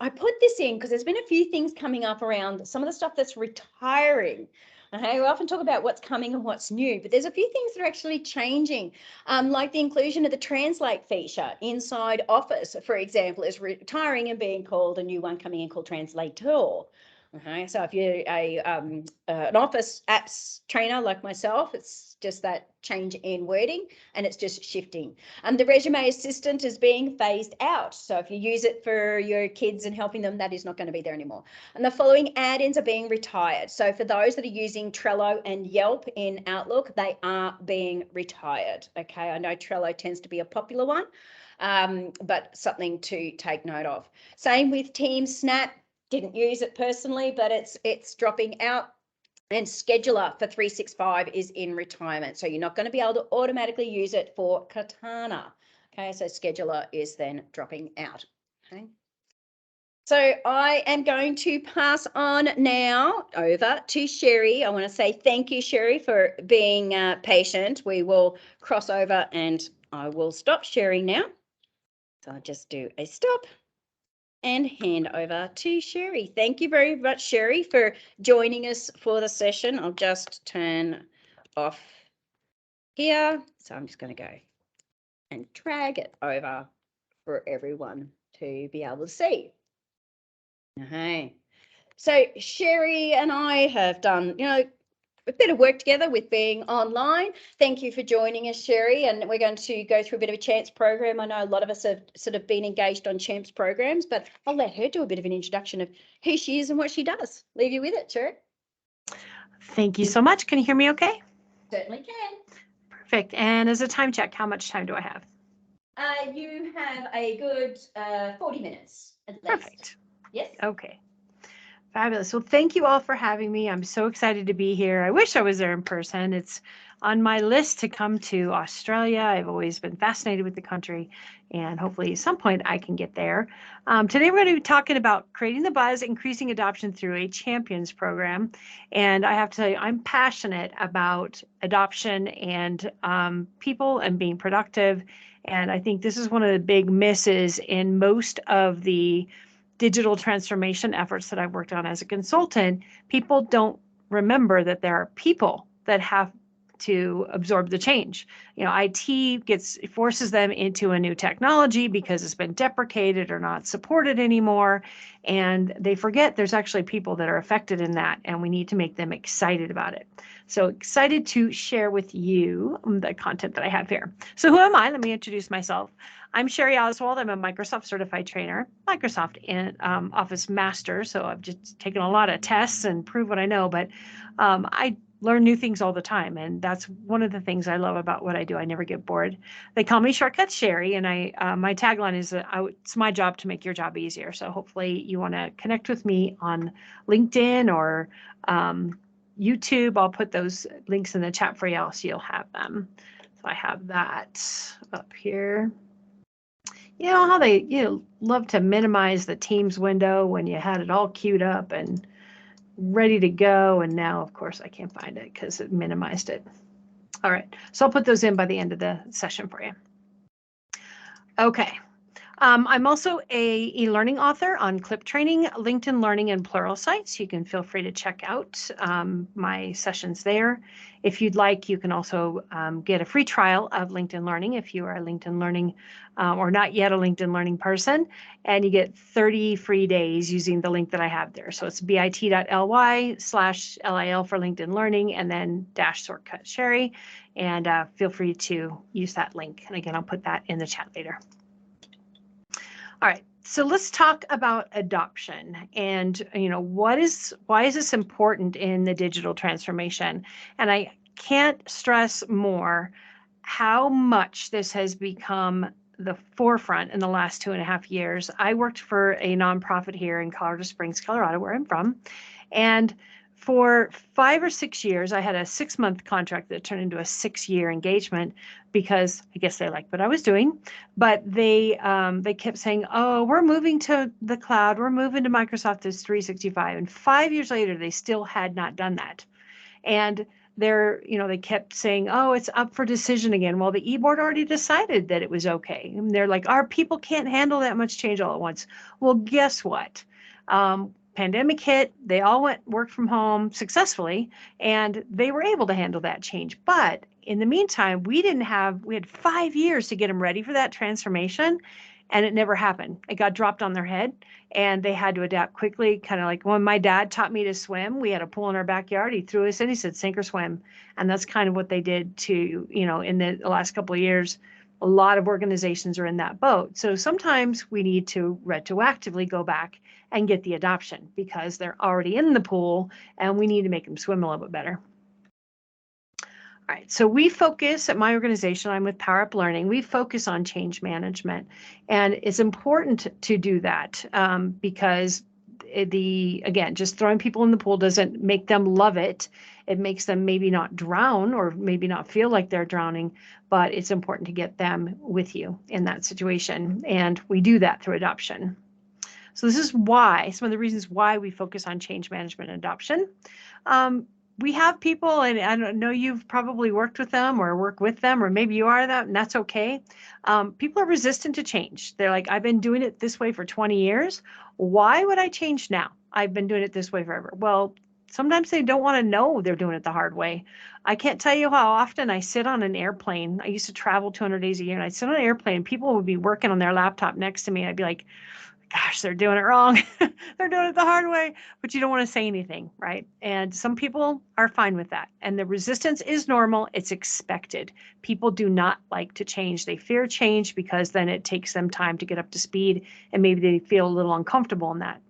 I put this in because there's been a few things coming up around some of the stuff that's retiring. Okay, we often talk about what's coming and what's new, but there's a few things that are actually changing, like the inclusion of the translate feature inside Office, for example, is retiring and being called a new one coming in called Translator. Okay, so if you're an Office apps trainer like myself, it's just that change in wording and it's just shifting. The resume assistant is being phased out. So if you use it for your kids and helping them, that is not going to be there anymore. And the following add-ins are being retired. So for those that are using Trello and Yelp in Outlook, they are being retired. Okay, I know Trello tends to be a popular one, but something to take note of. Same with Team Snap. Didn't use it personally, but it's dropping out. And Scheduler for 365 is in retirement. So you're not going to be able to automatically use it for Katana. Okay, so Scheduler is then dropping out. Okay. So I am going to pass on now over to Shari. I want to say thank you, Shari, for being patient. We will cross over and I will stop sharing now. So I'll just do a stop and hand over to Shari. Thank you very much, Shari, for joining us for the session. I'll just turn off here. So I'm just going to go and drag it over for everyone to be able to see. Okay. So Shari and I have done, a bit of work together with being online. Thank you for joining us, Shari. And we're going to go through a bit of a champs program. I know a lot of us have sort of been engaged on champs programs, but I'll let her do a bit of an introduction of who she is and what she does. Leave you with it, Shari. Thank you so much. Can you hear me okay? Certainly can. Perfect. And as a time check, how much time do I have? You have a good 40 minutes at least. Perfect. Yes. Okay. Fabulous. Well, thank you all for having me. I'm so excited to be here. I wish I was there in person. It's on my list to come to Australia. I've always been fascinated with the country, and hopefully at some point I can get there. Today we're going to be talking about creating the buzz, increasing adoption through a champions program. And I have to tell you, I'm passionate about adoption and people and being productive. And I think this is one of the big misses in most of the digital transformation efforts that I've worked on as a consultant. People don't remember that there are people that have to absorb the change. IT forces them into a new technology because it's been deprecated or not supported anymore, and they forget there's actually people that are affected in that, and we need to make them excited about it. So excited to share with you the content that I have here. So who am I? Let me introduce myself. I'm Shari Oswald. I'm a Microsoft certified trainer, Microsoft Office master. So I've just taken a lot of tests and prove what I know, but I learn new things all the time. And that's one of the things I love about what I do. I never get bored. They call me Shortcut Shari, and my tagline is it's my job to make your job easier. So hopefully you want to connect with me on LinkedIn or YouTube. I'll put those links in the chat for you, so you'll have them. So I have that up here. You know how they love to minimize the Teams window when you had it all queued up and ready to go, and now of course I can't find it because it minimized it. All right, so I'll put those in by the end of the session for you. Okay. I'm also a e-learning author on Clip Training, LinkedIn Learning, and Pluralsight. So you can feel free to check out my sessions there. If you'd like, you can also get a free trial of LinkedIn Learning if you are a LinkedIn Learning or not yet a LinkedIn Learning person, and you get 30 free days using the link that I have there. So it's bit.ly/LIL for LinkedIn Learning and then --shortcut Shari, and feel free to use that link. And again, I'll put that in the chat later. All right, so let's talk about adoption and why is this important in the digital transformation? And I can't stress more how much this has become the forefront in the last 2.5 years. I worked for a nonprofit here in Colorado Springs, Colorado, where I'm from, and for 5 or 6 years, I had a 6-month contract that turned into a 6-year engagement because I guess they liked what I was doing. But they kept saying, "Oh, we're moving to the cloud. We're moving to Microsoft 365." And 5 years later, they still had not done that. And they kept saying, "Oh, it's up for decision again." Well, the e-board already decided that it was okay. And they're like, "Our people can't handle that much change all at once." Well, guess what? Pandemic hit, they all work from home successfully, and they were able to handle that change. But in the meantime, we had 5 years to get them ready for that transformation, and it never happened. It got dropped on their head, and they had to adapt quickly. Kind of like when my dad taught me to swim, we had a pool in our backyard. He threw us in, he said, "Sink or swim." And that's kind of what they did to, in the last couple of years. A lot of organizations are in that boat. So sometimes we need to retroactively go back and get the adoption because they're already in the pool and we need to make them swim a little bit better. All right, so we focus at my organization, I'm with Power Up Learning, we focus on change management. And it's important to do that because again, just throwing people in the pool doesn't make them love it. It makes them maybe not drown or maybe not feel like they're drowning, but it's important to get them with you in that situation. And we do that through adoption. So this is why, some of the reasons why we focus on change management and adoption. We have people, and I don't know, you've probably worked with them or work with them, or maybe you are that, and that's okay. People are resistant to change. They're like, "I've been doing it this way for 20 years. Why would I change now? I've been doing it this way forever." Well, sometimes they don't want to know they're doing it the hard way. I can't tell you how often I sit on an airplane. I used to travel 200 days a year, and I'd sit on an airplane, and people would be working on their laptop next to me, and I'd be like, gosh, they're doing it wrong. They're doing it the hard way, but you don't want to say anything, right? And some people are fine with that. And the resistance is normal. It's expected. People do not like to change. They fear change because then it takes them time to get up to speed, and maybe they feel a little uncomfortable in that.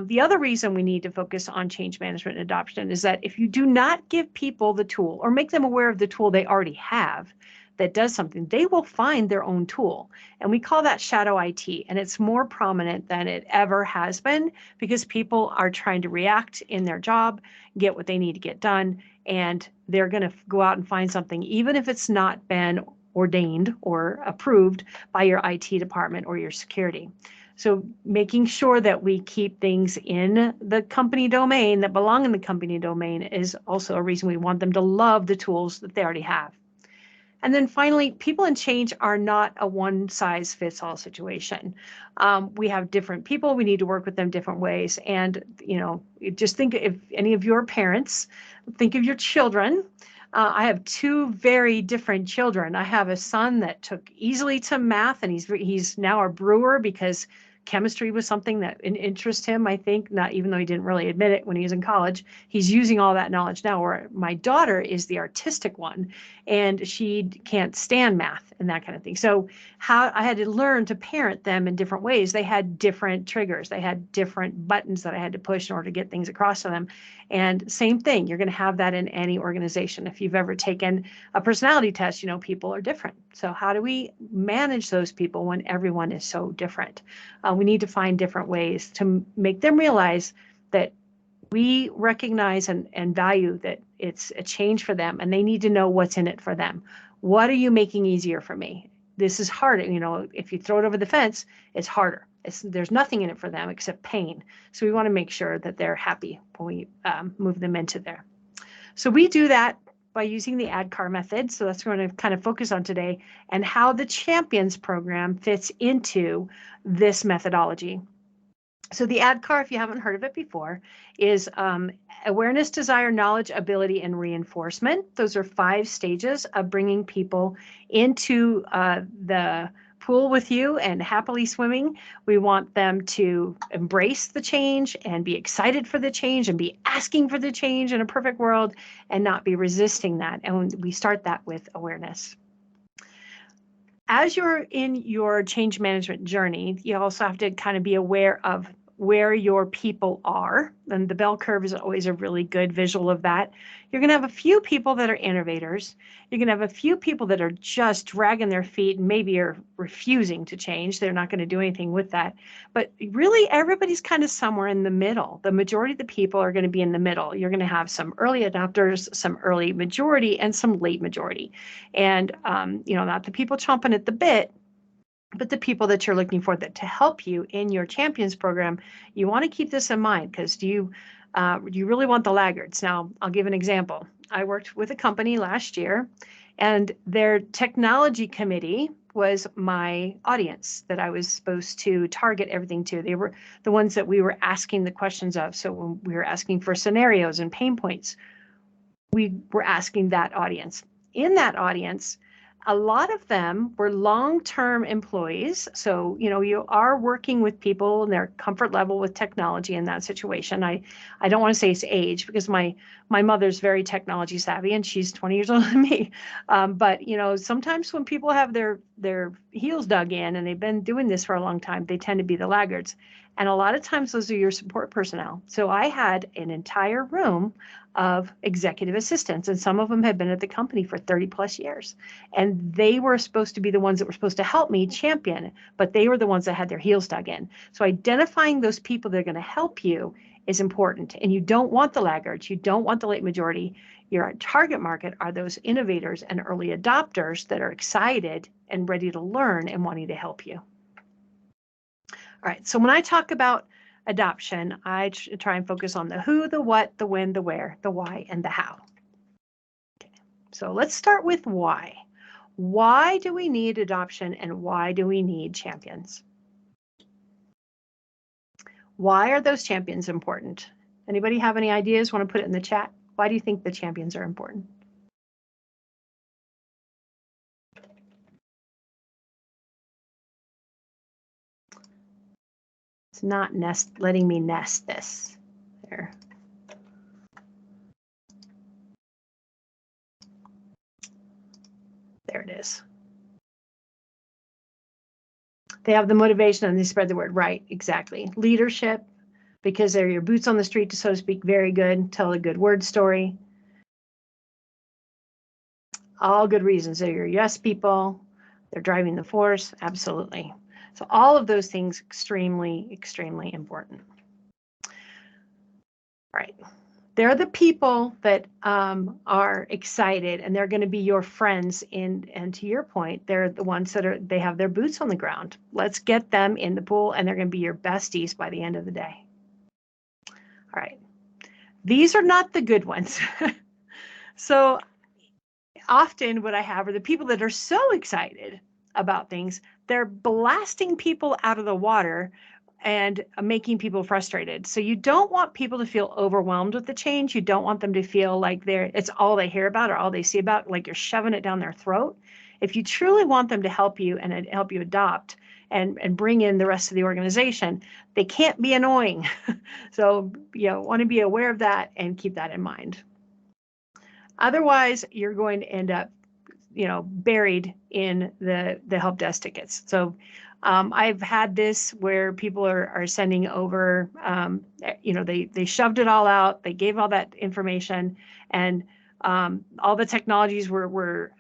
The other reason we need to focus on change management and adoption is that if you do not give people the tool or make them aware of the tool they already have that does something, they will find their own tool. And we call that shadow IT. And it's more prominent than it ever has been because people are trying to react in their job, get what they need to get done, and they're going to go out and find something, even if it's not been ordained or approved by your IT department or your security. So making sure that we keep things in the company domain that belong in the company domain is also a reason we want them to love the tools that they already have. And then finally, people in change are not a one-size-fits-all situation. We have different people. We need to work with them different ways. And, just think if any of your parents, think of your children. I have two very different children. I have a son that took easily to math, and he's now a brewer because chemistry was something that interested him, I think, not even though he didn't really admit it when he was in college. He's using all that knowledge now, where my daughter is the artistic one, and she can't stand math and that kind of thing. So I had to learn to parent them in different ways. They had different triggers. They had different buttons that I had to push in order to get things across to them. And same thing, you're going to have that in any organization. If you've ever taken a personality test, people are different. So how do we manage those people when everyone is so different? We need to find different ways to make them realize that we recognize and value that it's a change for them, and they need to know what's in it for them. What are you making easier for me? This is hard. If you throw it over the fence, it's harder. There's nothing in it for them except pain. So we want to make sure that they're happy when we move them into there. So we do that by using the ADKAR method. So that's what we're going to kind of focus on today, and how the Champions program fits into this methodology. So the ADKAR, if you haven't heard of it before, is awareness, desire, knowledge, ability, and reinforcement. Those are 5 stages of bringing people into the pool with you and happily swimming. We want them to embrace the change and be excited for the change and be asking for the change in a perfect world and not be resisting that. And we start that with awareness. As you're in your change management journey, you also have to kind of be aware of where your people are. And the bell curve is always a really good visual of that. You're going to have a few people that are innovators. You're going to have a few people that are just dragging their feet and maybe are refusing to change. They're not going to do anything with that. But really, everybody's kind of somewhere in the middle. The majority of the people are going to be in the middle. You're going to have some early adopters, some early majority, and some late majority. And, not the people chomping at the bit, but the people that you're looking for to help you in your Champions program. You want to keep this in mind, because do you really want the laggards? Now, I'll give an example. I worked with a company last year, and their technology committee was my audience that I was supposed to target everything to. They were the ones that we were asking the questions of. So when we were asking for scenarios and pain points, we were asking that audience. In that audience, a lot of them were long-term employees. So, you are working with people and their comfort level with technology in that situation. I don't want to say it's age, because my mother's very technology savvy and she's 20 years older than me. But, sometimes when people have their heels dug in and they've been doing this for a long time, they tend to be the laggards. And a lot of times those are your support personnel. So I had an entire room of executive assistants, and some of them had been at the company for 30 plus years. And they were supposed to be the ones that were supposed to help me champion, but they were the ones that had their heels dug in. So identifying those people that are going to help you is important. And you don't want the laggards. You don't want the late majority. Your target market are those innovators and early adopters that are excited and ready to learn and wanting to help you. All right, so when I talk about adoption, I try and focus on the who, the what, the when, the where, the why, and the how. Okay, so let's start with why. Why do we need adoption, and why do we need champions? Why are those champions important? Anybody have any ideas? Want to put it in the chat? Why do you think the champions are important? It's not letting me nest this. There. There it is. They have the motivation and they spread the word. Right, exactly. Leadership, because they're your boots on the street, so to speak. Very good. Tell a good word story. All good reasons. They're your yes people. They're driving the force. Absolutely. So all of those things, extremely, extremely important. All right. They're the people that are excited, and they're going to be your friends. And to your point, they're the ones that they have their boots on the ground. Let's get them in the pool, and they're going to be your besties by the end of the day. All right. These are not the good ones. So often what I have are the people that are so excited about things, they're blasting people out of the water and making people frustrated. So you don't want people to feel overwhelmed with the change. You don't want them to feel like it's all they hear about or all they see about, like you're shoving it down their throat. If you truly want them to help you and help you adopt and bring in the rest of the organization, they can't be annoying. So want to be aware of that and keep that in mind. Otherwise, you're going to end up buried in the help desk tickets. So I've had this where people are sending over, they shoved it all out, they gave all that information, and all the technologies were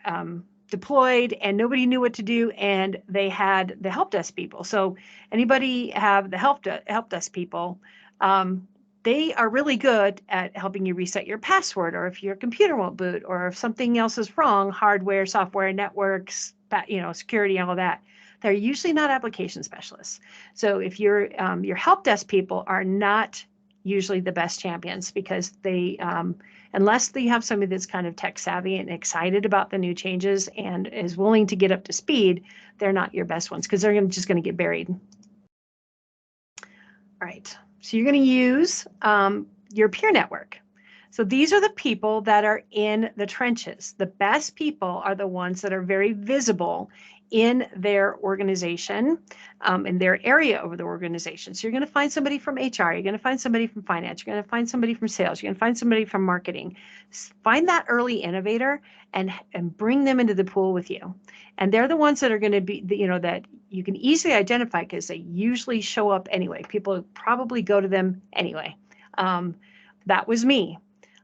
deployed, and nobody knew what to do, and they had the help desk people. So anybody have the help desk people, they are really good at helping you reset your password, or if your computer won't boot, or if something else is wrong, hardware, software, networks, security, all of that. They're usually not application specialists. So if your help desk people are not usually the best champions, because they, unless they have somebody that's kind of tech savvy and excited about the new changes and is willing to get up to speed, they're not your best ones, because they're just going to get buried. All right. So you're going to use your peer network. So these are the people that are in the trenches. The best people are the ones that are very visible in their organization, in their area of the organization. So you're going to find somebody from HR, you're going to find somebody from finance, you're going to find somebody from sales, you're going to find somebody from marketing. Find that early innovator and bring them into the pool with you. And they're the ones that are going to be, that you can easily identify because they usually show up anyway. People probably go to them anyway. That was me.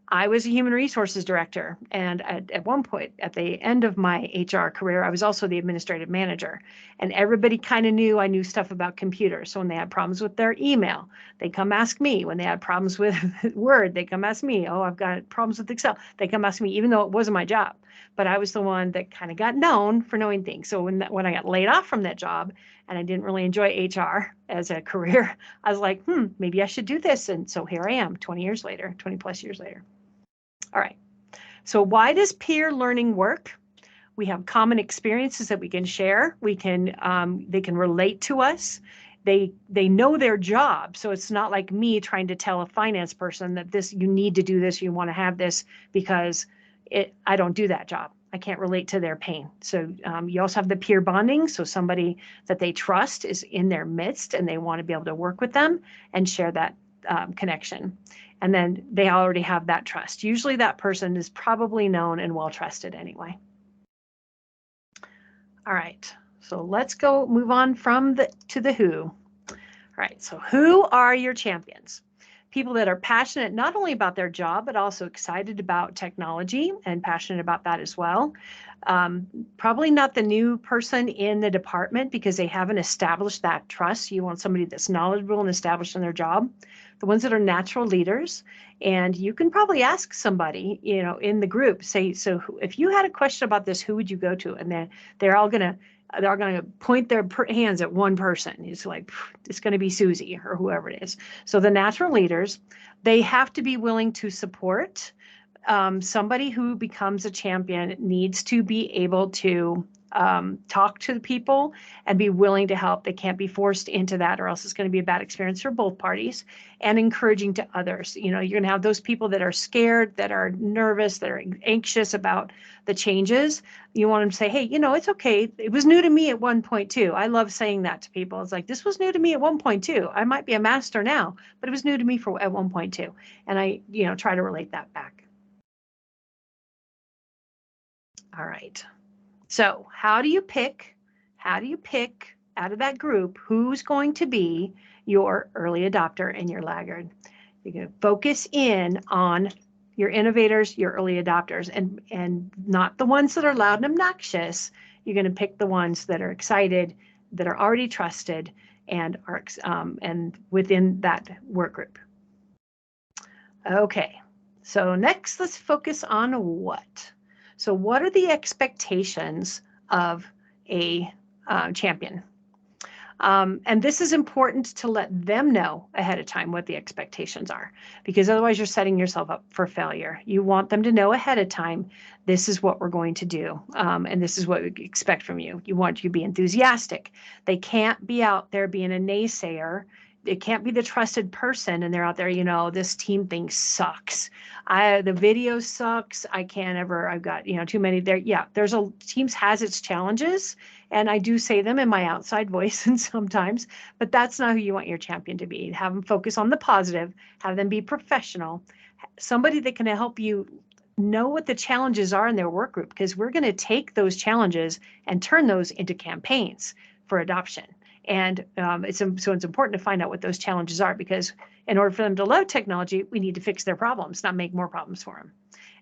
I was a human resources director, and at one point, at the end of my HR career, I was also the administrative manager, and everybody kind of knew I knew stuff about computers. So when they had problems with their email, they come ask me. When they had problems with Word, they come ask me. Oh, I've got problems with Excel. They come ask me, even though it wasn't my job. But I was the one that kind of got known for knowing things. So when I got laid off from that job, and I didn't really enjoy HR as a career, I was like, maybe I should do this. And so here I am 20 plus years later. All right. So why does peer learning work? We have common experiences that we can share. They can relate to us. They know their job. So it's not like me trying to tell a finance person that you need to do this, you want to have this, because I don't do that job. I can't relate to their pain. So you also have the peer bonding. So somebody that they trust is in their midst and they want to be able to work with them and share that connection. And then they already have that trust. Usually that person is probably known and well trusted anyway. All right, so let's move on to the who. All right, so who are your champions? People that are passionate not only about their job, but also excited about technology and passionate about that as well. Probably not the new person in the department because they haven't established that trust. You want somebody that's knowledgeable and established in their job. The ones that are natural leaders, and you can probably ask somebody, in the group, say, so if you had a question about this, who would you go to? And then they're all going to point their hands at one person. It's like, it's going to be Susie or whoever it is. So the natural leaders, they have to be willing to support. Somebody who becomes a champion needs to be able to talk to the people and be willing to help. They can't be forced into that, or else it's going to be a bad experience for both parties. And encouraging to others. You're going to have those people that are scared, that are nervous, that are anxious about the changes. You want them to say, hey, it's okay. It was new to me at 1.2. I love saying that to people. It's like, this was new to me at 1.2. I might be a master now, but it was new to me at 1.2. And I, try to relate that back. All right. So how do you pick out of that group who's going to be your early adopter and your laggard? You're going to focus in on your innovators, your early adopters, and not the ones that are loud and obnoxious. You're going to pick the ones that are excited, that are already trusted, and are and within that work group. Okay, so next let's focus on what. So what are the expectations of a champion? And this is important to let them know ahead of time what the expectations are, because otherwise you're setting yourself up for failure. You want them to know ahead of time, this is what we're going to do, and this is what we expect from you. You want you to be enthusiastic. They can't be out there being a naysayer. It can't be the trusted person and they're out there, this team thing sucks. The video sucks. I can't ever, I've got, too many there. Yeah, Teams has its challenges, and I do say them in my outside voice and sometimes, but that's not who you want your champion to be. Have them focus on the positive, have them be professional, somebody that can help you know what the challenges are in their work group, because we're going to take those challenges and turn those into campaigns for adoption. And it's important to find out what those challenges are, because in order for them to love technology, we need to fix their problems, not make more problems for them.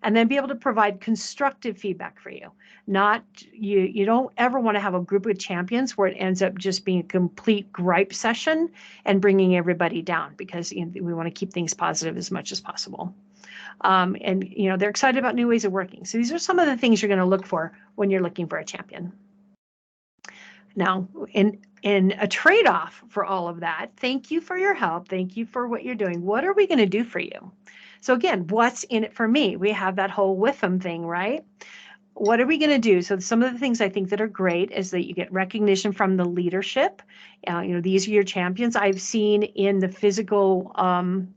And then be able to provide constructive feedback for you. Not you don't ever want to have a group of champions where it ends up just being a complete gripe session and bringing everybody down, because we want to keep things positive as much as possible. And they're excited about new ways of working. So these are some of the things you're going to look for when you're looking for a champion. Now, in a trade-off for all of that, thank you for your help. Thank you for what you're doing. What are we going to do for you? So again, what's in it for me? We have that whole with them thing, right? What are we going to do? So some of the things I think that are great is that you get recognition from the leadership. These are your champions. I've seen in the physical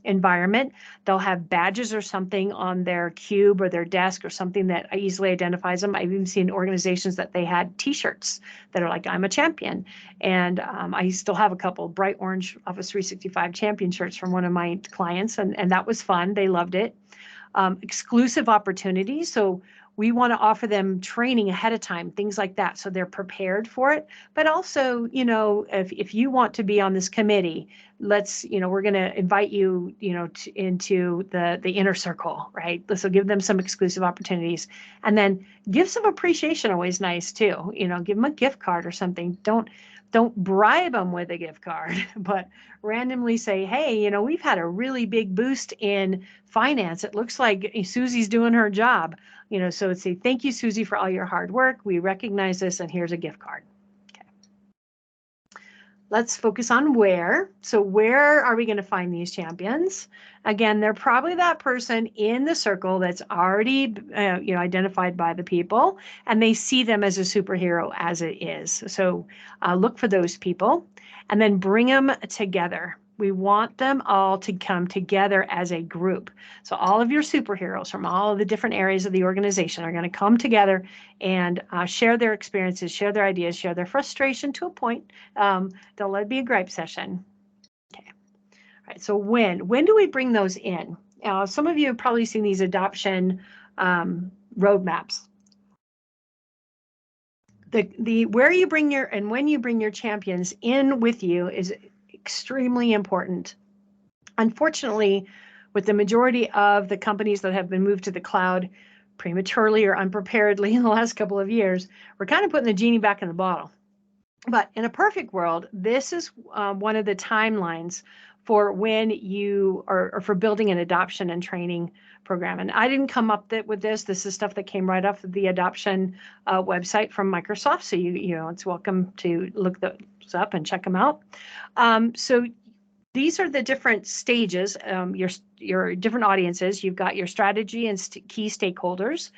environment, they'll have badges or something on their cube or their desk or something that easily identifies them. I've even seen organizations that they had T-shirts that are like, I'm a champion. And I still have a couple bright orange Office 365 champion shirts from one of my clients, and that was fun. They loved it. Exclusive opportunities. So we want to offer them training ahead of time, things like that, so they're prepared for it. But also, if you want to be on this committee, we're going to invite you, into the inner circle, right? So give them some exclusive opportunities, and then give some appreciation. Always nice too. Give them a gift card or something. Don't bribe them with a gift card, but randomly say, hey, we've had a really big boost in finance. It looks like Susie's doing her job. So say, thank you, Susie, for all your hard work. We recognize this, and here's a gift card. Okay. Let's focus on where. So where are we going to find these champions? Again, they're probably that person in the circle that's already identified by the people, and they see them as a superhero as it is. So look for those people and then bring them together. We want them all to come together as a group. So all of your superheroes from all of the different areas of the organization are going to come together and share their experiences, share their ideas, share their frustration to a point. Don't let it be a gripe session. Okay. All right. So when do we bring those in? Some of you have probably seen these adoption roadmaps. Where you bring and when you bring your champions in with you is extremely important. Unfortunately, with the majority of the companies that have been moved to the cloud prematurely or unpreparedly in the last couple of years, we're kind of putting the genie back in the bottle. But in a perfect world, this is one of the timelines for when you are for building an adoption and training program. And I didn't come up with this. This is stuff that came right off of the adoption website from Microsoft. So it's welcome to look those up and check them out. So these are the different stages, your different audiences. You've got your strategy and key stakeholders.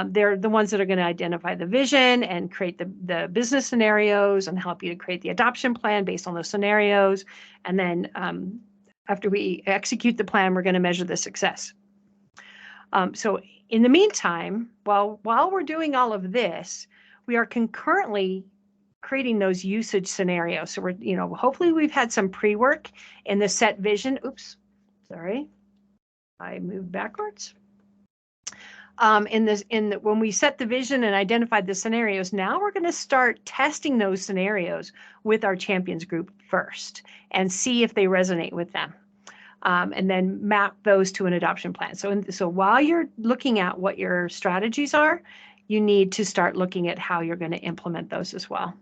They're the ones that are going to identify the vision and create the business scenarios and help you to create the adoption plan based on those scenarios. And then after we execute the plan, we're going to measure the success. So in the meantime, while we're doing all of this, we are concurrently creating those usage scenarios. So we're, hopefully we've had some pre-work in the set vision. Oops, sorry, I moved backwards. When we set the vision and identified the scenarios, now we're going to start testing those scenarios with our champions group first and see if they resonate with them. And then map those to an adoption plan. So while you're looking at what your strategies are, you need to start looking at how you're going to implement those as well.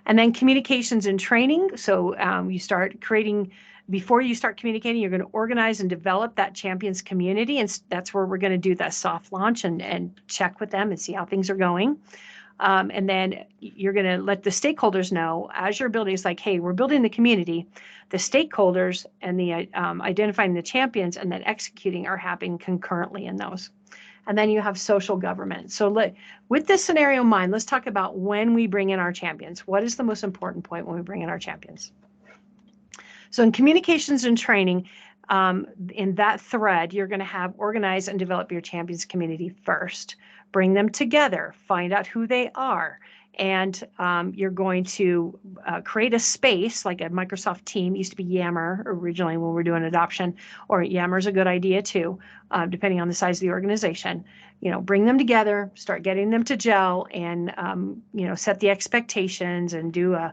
And then communications and training. So you start creating, before you start communicating, you're going to organize and develop that champions community. And that's where we're going to do that soft launch and check with them and see how things are going. And then you're going to let the stakeholders know as you're building. It's like, hey, we're building the community. The stakeholders and the identifying the champions and then executing are happening concurrently in those. And then you have social government. So with this scenario in mind, let's talk about when we bring in our champions. What is the most important point when we bring in our champions? So in communications and training, in that thread, you're going to have organize and develop your champions community first. Bring them together, find out who they are, and you're going to create a space like a Microsoft team. It used to be Yammer originally when we were doing adoption, or Yammer's a good idea too, depending on the size of the organization. Bring them together, start getting them to gel, and set the expectations and do a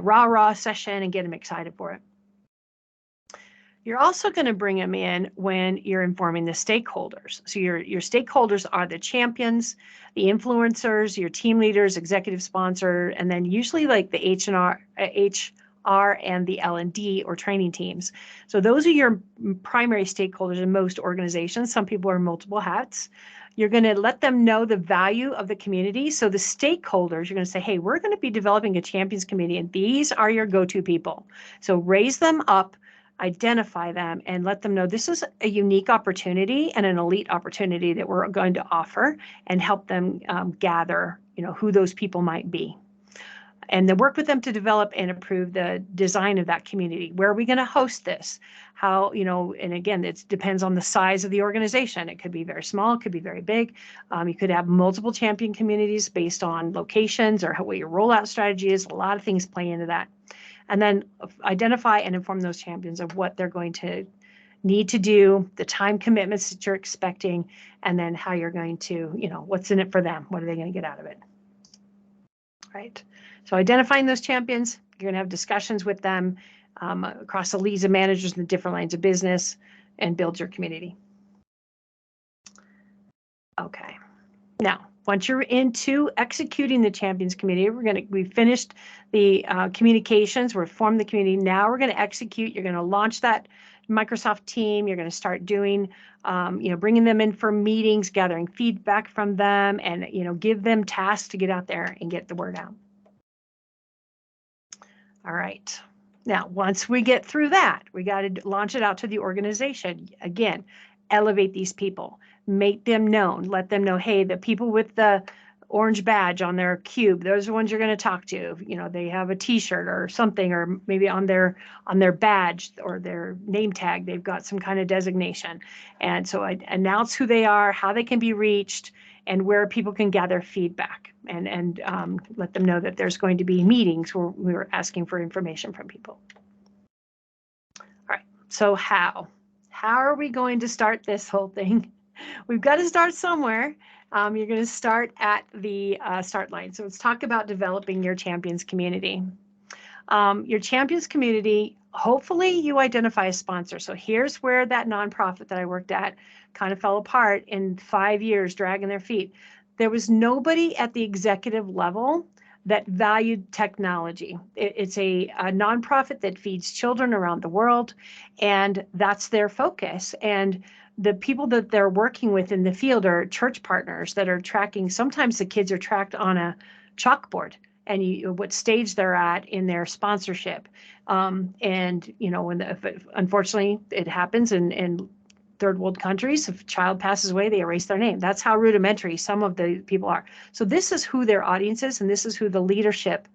rah-rah session and get them excited for it. You're also going to bring them in when you're informing the stakeholders. So your stakeholders are the champions, the influencers, your team leaders, executive sponsor, and then usually like the HR and the L&D or training teams. So those are your primary stakeholders in most organizations. Some people wear multiple hats. You're going to let them know the value of the community. So the stakeholders, you're going to say, hey, we're going to be developing a champions committee, and these are your go-to people. So raise them up, identify them, and let them know this is a unique opportunity and an elite opportunity that we're going to offer, and help them gather, who those people might be. And then work with them to develop and approve the design of that community. Where are we going to host this? How, and again, it depends on the size of the organization. It could be very small, it could be very big. You could have multiple champion communities based on locations or what your rollout strategy is. A lot of things play into that. And then identify and inform those champions of what they're going to need to do, the time commitments that you're expecting, and then how you're going to, what's in it for them. What are they going to get out of it? Right. So identifying those champions, you're going to have discussions with them across the leads and managers in the different lines of business, and build your community. Okay. Now, once you're into executing the champions community, we've finished the communications, we've formed the community. Now we're going to execute. You're going to launch that Microsoft team. You're going to start doing, bringing them in for meetings, gathering feedback from them, and, give them tasks to get out there and get the word out. All right. Now, once we get through that, we got to launch it out to the organization. Again, elevate these people. Make them known, let them know, hey, the people with the orange badge on their cube, those are the ones you're going to talk to. They have a t-shirt or something, or maybe on their badge or their name tag, they've got some kind of designation. And so I announce who they are, how they can be reached, and where people can gather feedback, and let them know that there's going to be meetings where we're asking for information from people. All right, so how are we going to start this whole thing? We've got to start somewhere. You're going to start at the start line. So let's talk about developing your champions community. Your champions community, hopefully you identify a sponsor. So here's where that nonprofit that I worked at kind of fell apart in 5 years, dragging their feet. There was nobody at the executive level that valued technology. It's a nonprofit that feeds children around the world, and that's their focus. And the people that they're working with in the field are church partners that are tracking. Sometimes the kids are tracked on a chalkboard, and what stage they're at in their sponsorship. And unfortunately it happens in third world countries, if a child passes away, they erase their name. That's how rudimentary some of the people are. So this is who their audience is, and this is who the leadership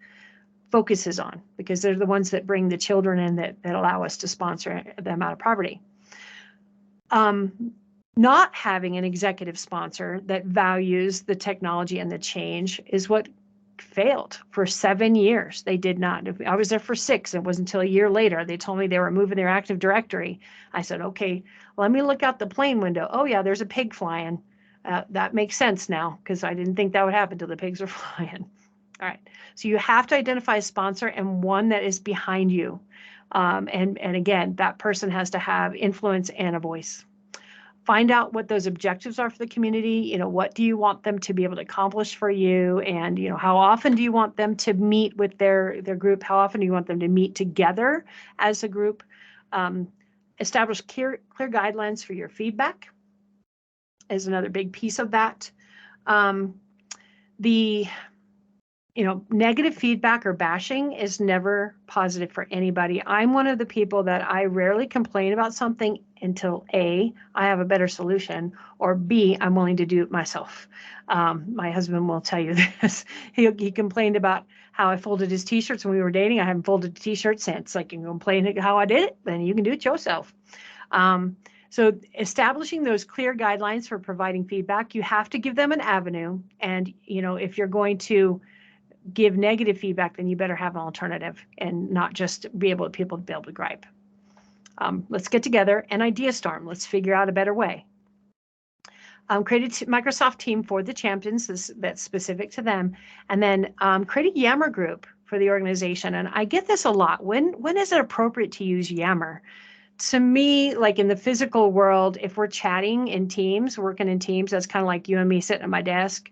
focuses on, because they're the ones that bring the children in that allow us to sponsor them out of poverty. Not having an executive sponsor that values the technology and the change is what failed for 7 years. They did not. I was there for 6. It wasn't until a year later they told me they were moving their Active Directory. I said, okay, let me look out the plane window. Oh yeah, there's a pig flying. That makes sense now, because I didn't think that would happen till the pigs were flying. All right, so you have to identify a sponsor and one that is behind you. And again, that person has to have influence and a voice. Find out what those objectives are for the community. What do you want them to be able to accomplish for you? And, how often do you want them to meet with their group? How often do you want them to meet together as a group? Establish clear guidelines for your feedback is another big piece of that. Negative feedback or bashing is never positive for anybody. I'm one of the people that I rarely complain about something until A, I have a better solution, or B, I'm willing to do it myself. My husband will tell you this. He complained about how I folded his t-shirts when we were dating. I haven't folded a t-shirt since. Like, you can complain how I did it, then you can do it yourself. So establishing those clear guidelines for providing feedback, you have to give them an avenue. And, if you're going to give negative feedback, then you better have an alternative and not just people to be able to gripe. Let's get together and idea storm. Let's figure out a better way. Create a Microsoft team for the champions that's specific to them, and then create a Yammer group for the organization. And I get this a lot. When is it appropriate to use Yammer? To me, like in the physical world, if we're chatting in teams, working in teams, that's kind of like you and me sitting at my desk.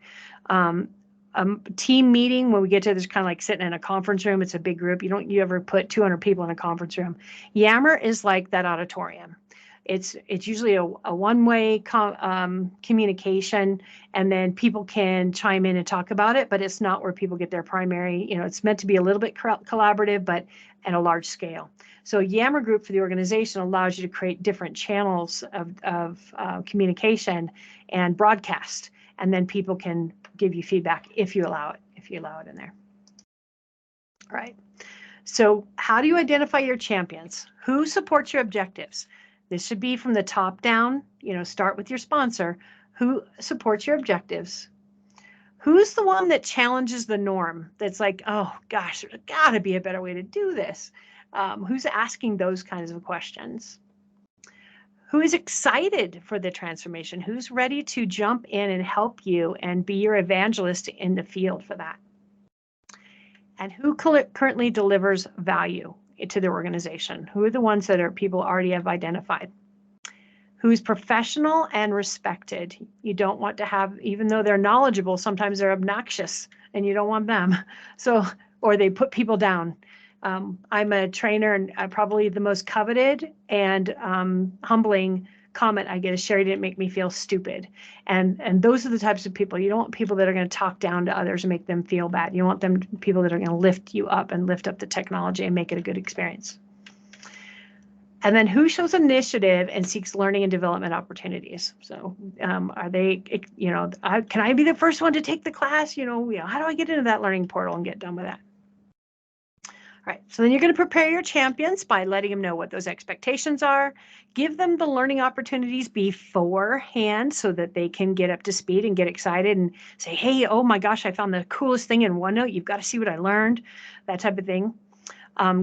Team meeting, when we get to this, kind of like sitting in a conference room. It's a big group. You ever put 200 people in a conference room. Yammer is like that auditorium. It's usually a one-way communication, and then people can chime in and talk about it, but it's not where people get their primary, it's meant to be a little bit collaborative, but at a large scale. So Yammer group for the organization allows you to create different channels of communication and broadcast, and then people can give you feedback if you allow it in there. All right. So how do you identify your champions? Who supports your objectives? This should be from the top down, start with your sponsor. Who supports your objectives? Who's the one that challenges the norm? That's like, oh gosh, there's gotta be a better way to do this. Who's asking those kinds of questions? Who is excited for the transformation? Who's ready to jump in and help you and be your evangelist in the field for that? And who currently delivers value to the organization? Who are the ones that people already have identified? Who's professional and respected? You don't want to have, even though they're knowledgeable, sometimes they're obnoxious and you don't want them. Or they put people down. I'm a trainer, and probably the most coveted and humbling comment I get is, Shari didn't make me feel stupid. And those are the types of people. You don't want people that are going to talk down to others and make them feel bad. You want people that are going to lift you up and lift up the technology and make it a good experience. And then who shows initiative and seeks learning and development opportunities? So are they, can I be the first one to take the class? How do I get into that learning portal and get done with that? All right, so then you're going to prepare your champions by letting them know what those expectations are. Give them the learning opportunities beforehand so that they can get up to speed and get excited and say, hey, oh my gosh, I found the coolest thing in OneNote. You've got to see what I learned, that type of thing.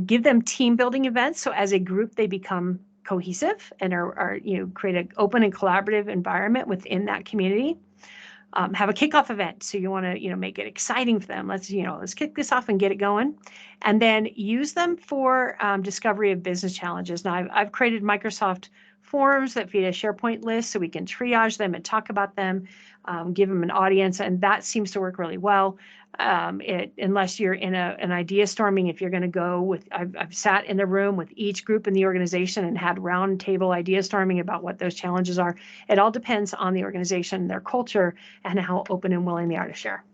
Give them team building events. So as a group, they become cohesive and are create an open and collaborative environment within that community. Have a kickoff event. So you want to, make it exciting for them. Let's kick this off and get it going. And then use them for discovery of business challenges. Now I've created Microsoft forums that feed a SharePoint list so we can triage them and talk about them, give them an audience. And that seems to work really well. Unless you're in an idea storming, if you're going to go with, I've sat in the room with each group in the organization and had round table idea storming about what those challenges are. It all depends on the organization, their culture, and how open and willing they are to share.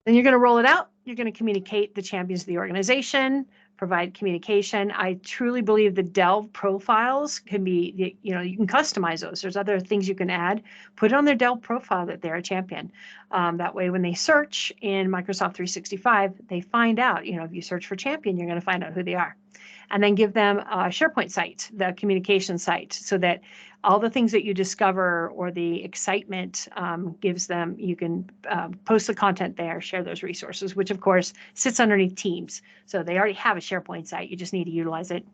Then you're going to roll it out. You're going to communicate the champions of the organization, provide communication. I truly believe the Delve profiles can be, you can customize those. There's other things you can add. Put it on their Delve profile that they're a champion. That way, when they search in Microsoft 365, they find out, if you search for champion, you're going to find out who they are. And then give them a SharePoint site, the communication site, so that all the things that you discover or the excitement gives them, you can post the content there, share those resources, which of course sits underneath Teams. So they already have a SharePoint site. You just need to utilize it.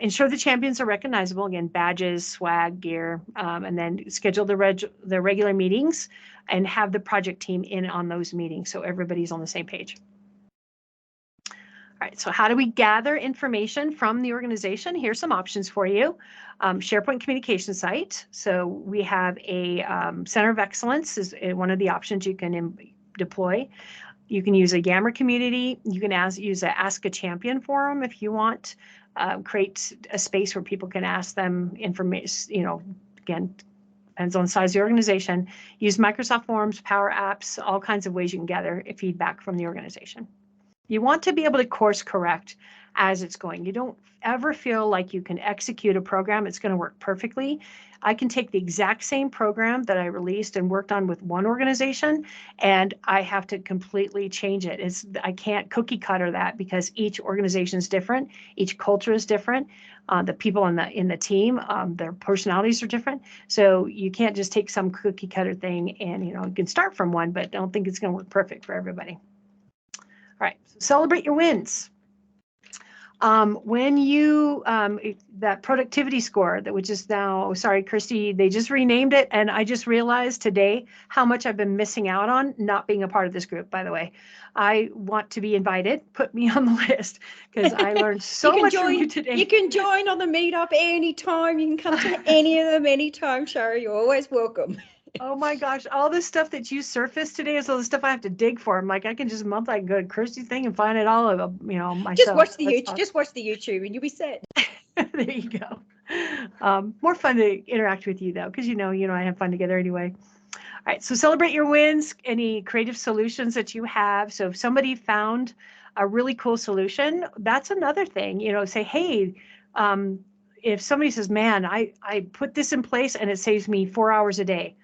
Ensure the champions are recognizable. Again, badges, swag, gear, and then schedule the regular meetings and have the project team in on those meetings so everybody's on the same page. All right, so how do we gather information from the organization? Here's some options for you. SharePoint communication site. So we have a Center of Excellence is one of the options you can deploy. You can use a Yammer community. You can use a Ask a Champion forum if you want. Create a space where people can ask them information, again, depends on the size of the organization. Use Microsoft Forms, Power Apps, all kinds of ways you can gather feedback from the organization. You want to be able to course correct as it's going. You don't ever feel like you can execute a program. It's going to work perfectly. I can take the exact same program that I released and worked on with one organization, and I have to completely change it. I can't cookie cutter that because each organization is different. Each culture is different. The people in the team, their personalities are different. So you can't just take some cookie cutter thing and, you can start from one, but I don't think it's going to work perfect for everybody. All right, celebrate your wins. When you, that productivity score that which is now, sorry, Christy, they just renamed it. And I just realized today how much I've been missing out on not being a part of this group, by the way. I want to be invited. Put me on the list because I learned so much from you today. You can join on the meetup anytime. You can come to any of them anytime, Shari. You're always welcome. Oh my gosh, all this stuff that you surfaced today is all the stuff I have to dig for. I'm like, I can just go to Kirsty's thing and find it all, myself. Just watch the YouTube and you'll be set. There you go. More fun to interact with you though, because I have fun together anyway. All right, so celebrate your wins, any creative solutions that you have. So if somebody found a really cool solution, that's another thing, say, hey, if somebody says, man, I put this in place and it saves me 4 hours a day.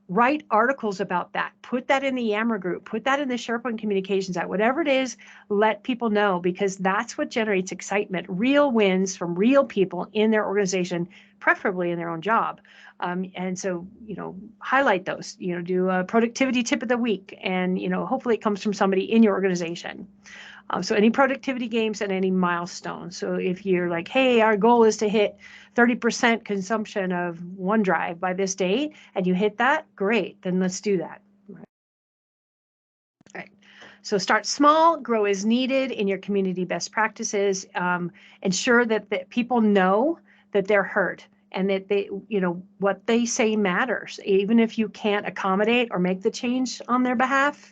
Write articles about that. Put that in the Yammer group. Put that in the SharePoint communications site. Whatever it is, let people know because that's what generates excitement. Real wins from real people in their organization, preferably in their own job. And so, highlight those. Do a productivity tip of the week, and hopefully it comes from somebody in your organization. So any productivity games and any milestones. So if you're like, hey, our goal is to hit 30% consumption of OneDrive by this date, and you hit that, great, then let's do that. All right. So start small, grow as needed in your community best practices. Ensure that people know that they're heard and that they, what they say matters, even if you can't accommodate or make the change on their behalf.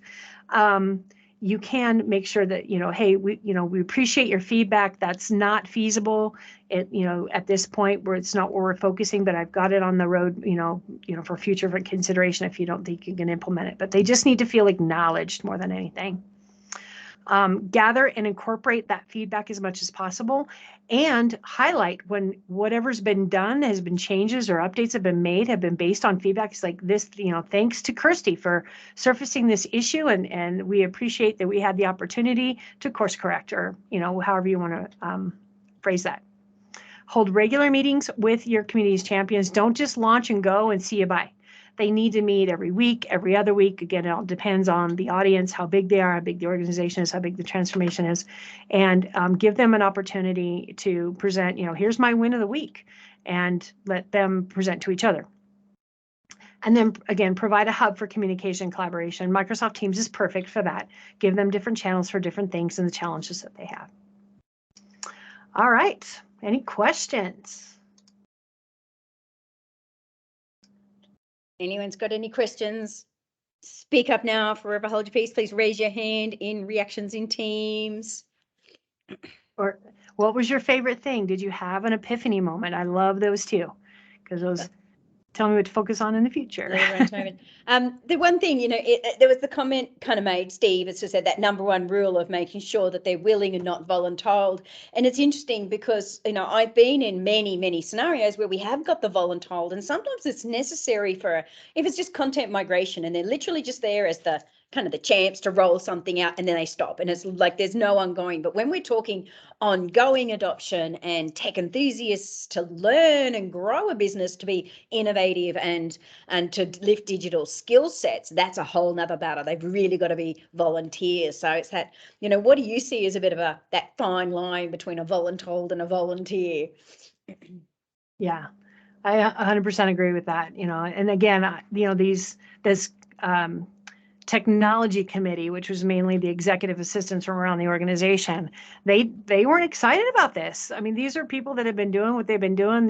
You can make sure that, hey, we appreciate your feedback. That's not feasible at this point where it's not where we're focusing, but I've got it on the road, for future consideration if you don't think you can implement it. But they just need to feel acknowledged more than anything. Gather and incorporate that feedback as much as possible and highlight when whatever's been done has been changes or updates have been made have been based on feedback. It's like this, thanks to Kirsty for surfacing this issue. And we appreciate that we had the opportunity to course correct or, however you want to phrase that. Hold regular meetings with your community's champions. Don't just launch and go and see you bye. They need to meet every week, every other week. Again, it all depends on the audience, how big they are, how big the organization is, how big the transformation is, and give them an opportunity to present, here's my win of the week, and let them present to each other. And then, again, provide a hub for communication and collaboration. Microsoft Teams is perfect for that. Give them different channels for different things and the challenges that they have. All right. Any questions? Anyone's got any questions? Speak up now. Forever hold your peace. Please raise your hand in reactions in Teams. Or what was your favorite thing? Did you have an epiphany moment? I love those too, because those tell me what to focus on in the future. The one thing, there was the comment kind of made, Steve, it's just said that number one rule of making sure that they're willing and not voluntold. And it's interesting because, I've been in many, many scenarios where we have got the voluntold, and sometimes it's necessary if it's just content migration and they're literally just there as the kind of the champs to roll something out and then they stop. And it's like there's no ongoing. But when we're talking ongoing adoption and tech enthusiasts to learn and grow a business to be innovative and to lift digital skill sets, that's a whole nother battle. They've really got to be volunteers. So it's that, what do you see as a bit of that fine line between a voluntold and a volunteer? Yeah, I 100% agree with that. And again, this technology committee, which was mainly the executive assistants from around the organization, they weren't excited about this. I mean, these are people that have been doing what they've been doing.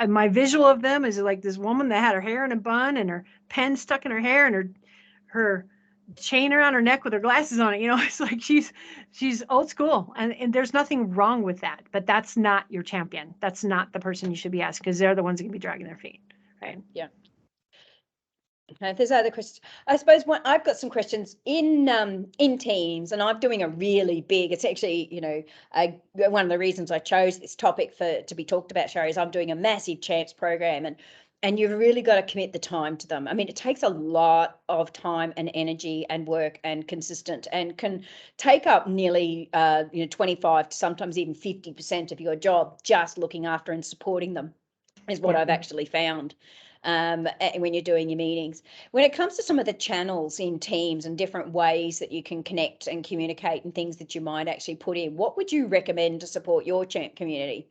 My visual of them is like this woman that had her hair in a bun and her pen stuck in her hair and her chain around her neck with her glasses on it. It's like she's old school, and there's nothing wrong with that. But that's not your champion. That's not the person you should be asking, because they're the ones that can be dragging their feet, right? Yeah. If there's other questions, I suppose I've got some questions in Teams, and I'm doing a really big. It's actually, one of the reasons I chose this topic to be talked about, Shari, is I'm doing a massive champs program, and you've really got to commit the time to them. I mean, it takes a lot of time and energy and work and consistent, and can take up nearly 25 to sometimes even 50% of your job just looking after and supporting them, is what I've actually found. When you're doing your meetings. When it comes to some of the channels in Teams and different ways that you can connect and communicate and things that you might actually put in, what would you recommend to support your champ community?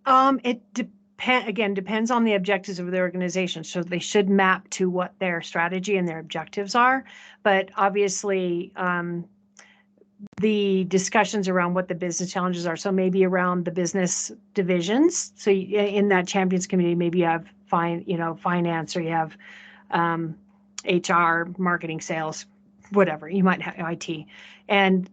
It depends on the objectives of the organization. So they should map to what their strategy and their objectives are. But obviously, the discussions around what the business challenges are. So maybe around the business divisions. So in that champions committee, maybe you have finance, or you have HR, marketing, sales, whatever. You might have IT, and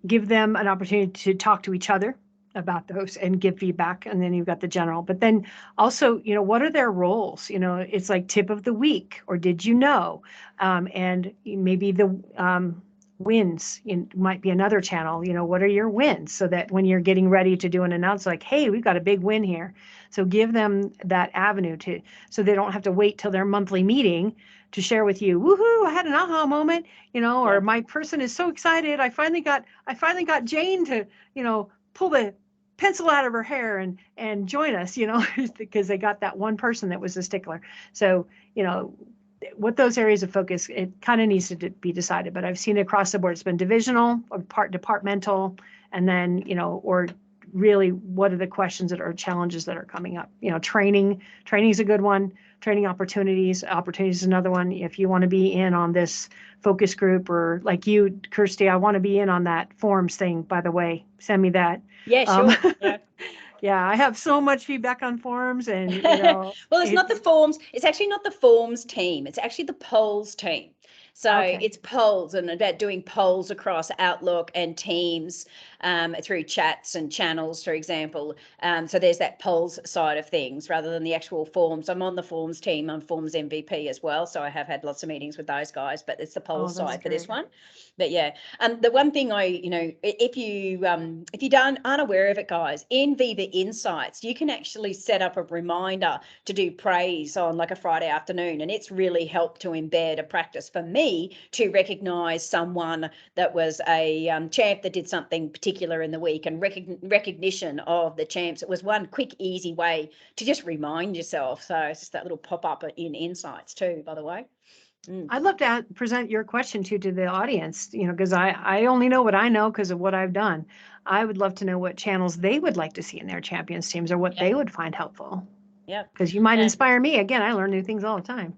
give them an opportunity to talk to each other about those and give feedback. And then you've got the general. But then also, what are their roles? It's like tip of the week, or did you know? And maybe the wins might be another channel. What are your wins? So that when you're getting ready to do an announcement, like, hey, we've got a big win here. So give them that avenue so they don't have to wait till their monthly meeting to share with you, woohoo, I had an aha moment, or my person is so excited. I finally got Jane to, pull the pencil out of her hair and join us, because they got that one person that was a stickler. So, what those areas of focus, it kind of needs to be decided. But I've seen it across the board. It's been divisional or departmental, and then, or really what are the questions that are challenges that are coming up? Training is a good one. Training opportunities is another one. If you want to be in on this focus group, or like you, Kirsty, I want to be in on that forms thing, by the way, send me that. Yeah, sure. Yeah, I have so much feedback on forms, and well, it's not the forms. It's actually not the forms team. It's actually the polls team. So it's polls, and about doing polls across Outlook and Teams through chats and channels, for example. So there's that polls side of things rather than the actual forms. I'm on the forms team. I'm forms MVP as well. So I have had lots of meetings with those guys, but it's the polls side for this one. But yeah, the one thing if you aren't aware of it, guys, in Viva Insights, you can actually set up a reminder to do praise on like a Friday afternoon, and it's really helped to embed a practice for me to recognize someone that was a champ that did something particular in the week, and recognition of the champs. It was one quick, easy way to just remind yourself. So it's just that little pop-up in Insights too, by the way. I'd love to present your question to the audience, because I only know what I know because of what I've done. I would love to know what channels they would like to see in their champions teams, or what they would find helpful. Yeah. Because you might inspire me. Again, I learn new things all the time.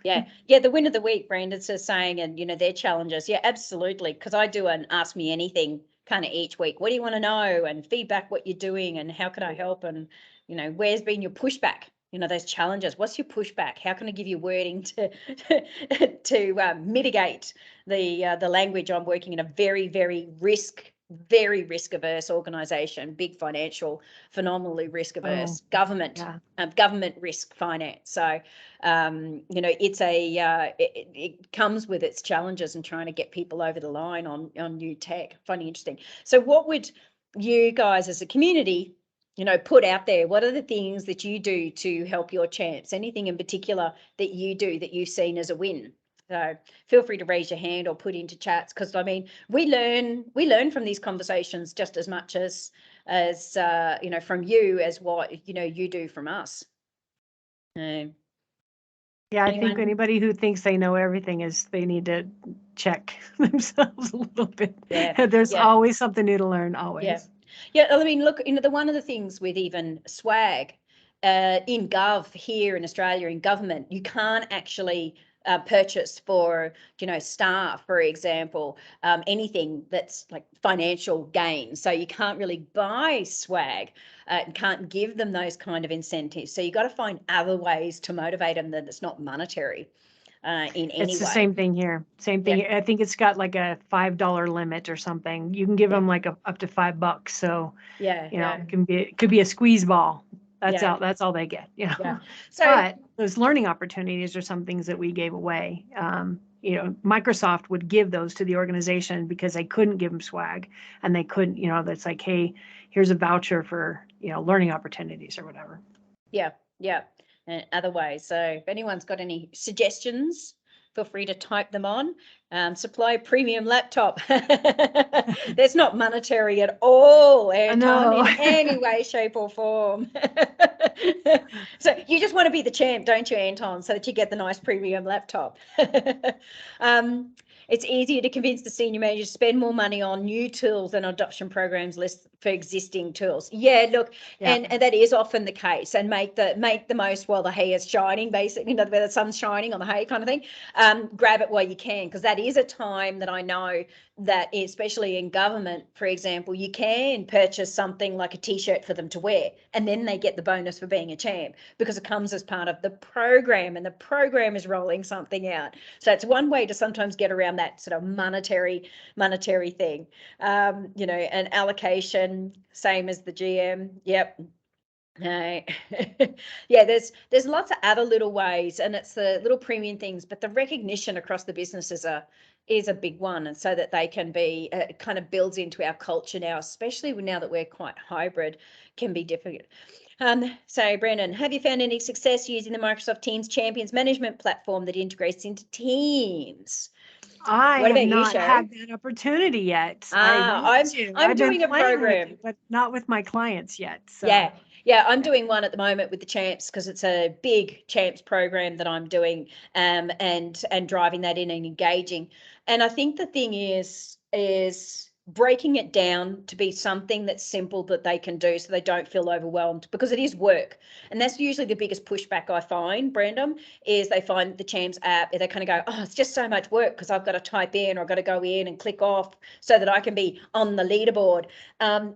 Yeah. The win of the week, Brandon's just saying, and their challenges. Yeah, absolutely. Because I do an Ask Me Anything kind of each week. What do you want to know? And feedback what you're doing, and how can I help? And where's been your pushback? Those challenges. What's your pushback? How can I give you wording to mitigate the language? I'm working in a very, very risk very risk averse organization, big financial, phenomenally risk averse government risk finance. So, it's it comes with its challenges and trying to get people over the line on new tech. Funny, interesting. So what would you guys as a community, put out there? What are the things that you do to help your champs? Anything in particular that you do that you've seen as a win? So feel free to raise your hand or put into chats, because we learn from these conversations just as much as from you as what you do from us. Yeah, I think anybody who thinks they know everything they need to check themselves a little bit. Yeah, there's always something new to learn. Always. Yeah. I mean, look, one of the things with even swag in Gov here in Australia, in government, you can't actually purchase for staff, for example, anything that's like financial gain. So you can't really buy swag and can't give them those kind of incentives. So you got to find other ways to motivate them that it's not monetary in any way. It's the same thing here. Same thing. I think it's got like a $5 limit or something. You can give them like up to $5. So it could be a squeeze ball. That's all they get. So, but those learning opportunities are some things that we gave away. Microsoft would give those to the organization because they couldn't give them swag, and they couldn't. That's like, hey, here's a voucher for learning opportunities or whatever. Yeah. And other ways. So if anyone's got any suggestions, feel free to type them on. Supply a premium laptop. That's not monetary at all, Anton, in any way, shape or form. So you just want to be the champ, don't you, Anton, so that you get the nice premium laptop. It's easier to convince the senior manager to spend more money on new tools than adoption programs less for existing tools. And that is often the case, and make the most while the hay is shining, basically, where the sun's shining on the hay kind of thing. Grab it while you can, because that is a time that I know that, especially in government, for example, you can purchase something like a t-shirt for them to wear, and then they get the bonus for being a champ because it comes as part of the program, and the program is rolling something out. So it's one way to sometimes get around that sort of monetary thing. An allocation, same as the GM. Yep. No. There's lots of other little ways, and it's the little premium things, but the recognition across the business is a big one, and so that they can be kind of builds into our culture now, especially now that we're quite hybrid, can be difficult. So Brendan, have you found any success using the Microsoft Teams Champions management platform that integrates into Teams? I have not had that opportunity yet. I'm doing a program, but not with my clients yet. So. Yeah, I'm doing one at the moment with the champs, because it's a big champs program that I'm doing, and driving that in and engaging. And I think the thing is breaking it down to be something that's simple that they can do, so they don't feel overwhelmed, because it is work. And that's usually the biggest pushback I find, Brandon, is they find the Champs app, they kind of go, oh, it's just so much work because I've got to type in, or I've got to go in and click off so that I can be on the leaderboard. And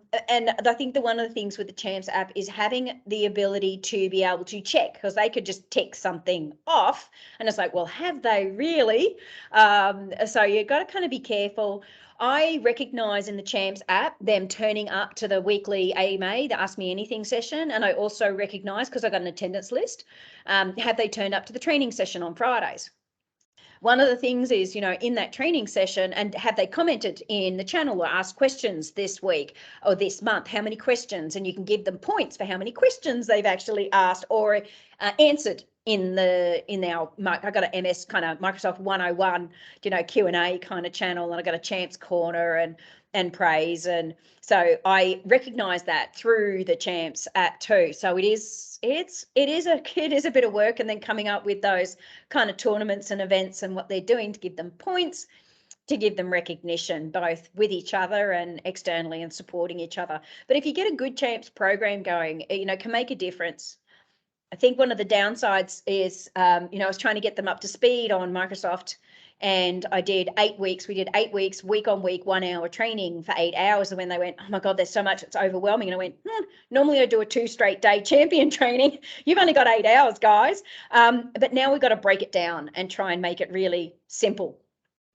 I think one of the things with the Champs app is having the ability to be able to check, because they could just tick something off and it's like, well, have they really? So you've got to kind of be careful. I recognise in the Champs app them turning up to the weekly AMA, the Ask Me Anything session, and I also recognise, because I got an attendance list, have they turned up to the training session on Fridays? One of the things is, in that training session, and have they commented in the channel or asked questions this week or this month? How many questions? And you can give them points for how many questions they've actually asked or answered in our, I got an MS kind of Microsoft 101, Q&A kind of channel, and I got a Champs Corner and praise. And so I recognize that through the Champs app too. So it is a bit of work, and then coming up with those kind of tournaments and events and what they're doing to give them points, to give them recognition, both with each other and externally, and supporting each other. But if you get a good Champs program going, can make a difference. I think one of the downsides is, I was trying to get them up to speed on Microsoft, and I did 8 weeks. We did 8 weeks, week on week, 1 hour training for 8 hours. And when they went, oh my God, there's so much, it's overwhelming. And I went, normally I do a 2 straight day champion training. You've only got 8 hours, guys. But now we've got to break it down and try and make it really simple.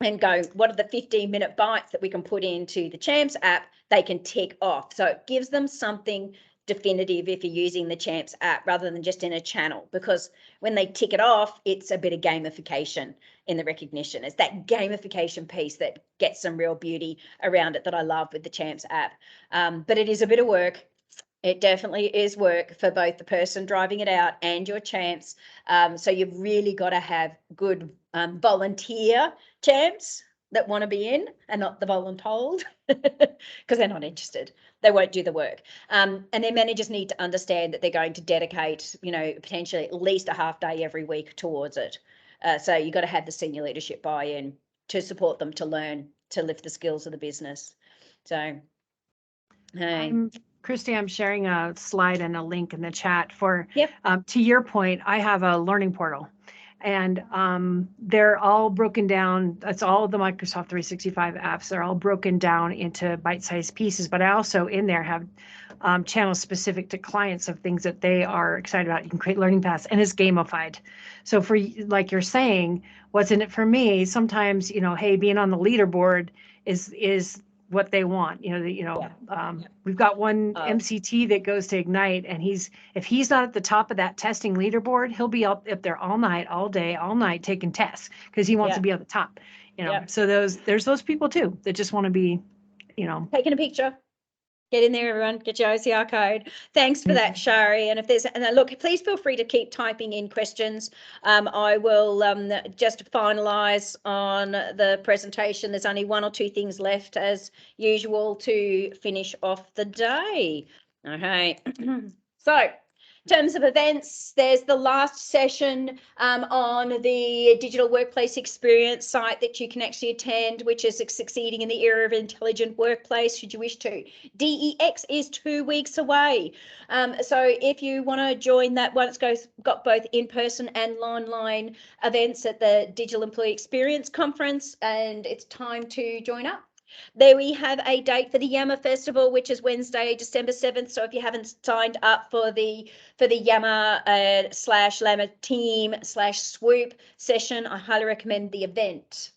and go, what are the 15-minute bites that we can put into the Champs app they can tick off? So it gives them something definitive if you're using the Champs app rather than just in a channel, because when they tick it off, it's a bit of gamification in the recognition. It's that gamification piece that gets some real beauty around it that I love with the Champs app. But it is a bit of work. It definitely is work for both the person driving it out and your champs. So you've really got to have good volunteer champs that want to be in and not the voluntold, because they're not interested. They won't do the work. And their managers need to understand that they're going to dedicate, potentially at least a half day every week towards it. So you've got to have the senior leadership buy-in to support them to learn, to lift the skills of the business. So, Christy, I'm sharing a slide and a link in the chat for, yep. To your point, I have a learning portal, and they're all broken down. That's all of the Microsoft 365 apps. They're all broken down into bite-sized pieces, but I also in there have channels specific to clients of things that they are excited about. You can create learning paths, and it's gamified. So for, like you're saying, what's in it for me, sometimes, hey, being on the leaderboard is what they want. We've got one MCT that goes to Ignite, and if he's not at the top of that testing leaderboard, he'll be up there all night, all day, all night taking tests because he wants to be at the top. So there's those people too that just want to be, taking a picture. Get in there, everyone. Get your OCR code. Thanks for that, Shari. And look, please feel free to keep typing in questions. I will just finalise on the presentation. There's only one or two things left, as usual, to finish off the day. Okay. So, in terms of events, there's the last session on the digital workplace experience site that you can actually attend, which is succeeding in the era of intelligent workplace, should you wish to. DEX is 2 weeks away. So if you want to join that one, it's got both in-person and online events at the Digital Employee Experience Conference, and it's time to join up. There we have a date for the Yammer Festival, which is Wednesday, December 7th. So if you haven't signed up for the Yammer / Llama team / swoop session, I highly recommend the event.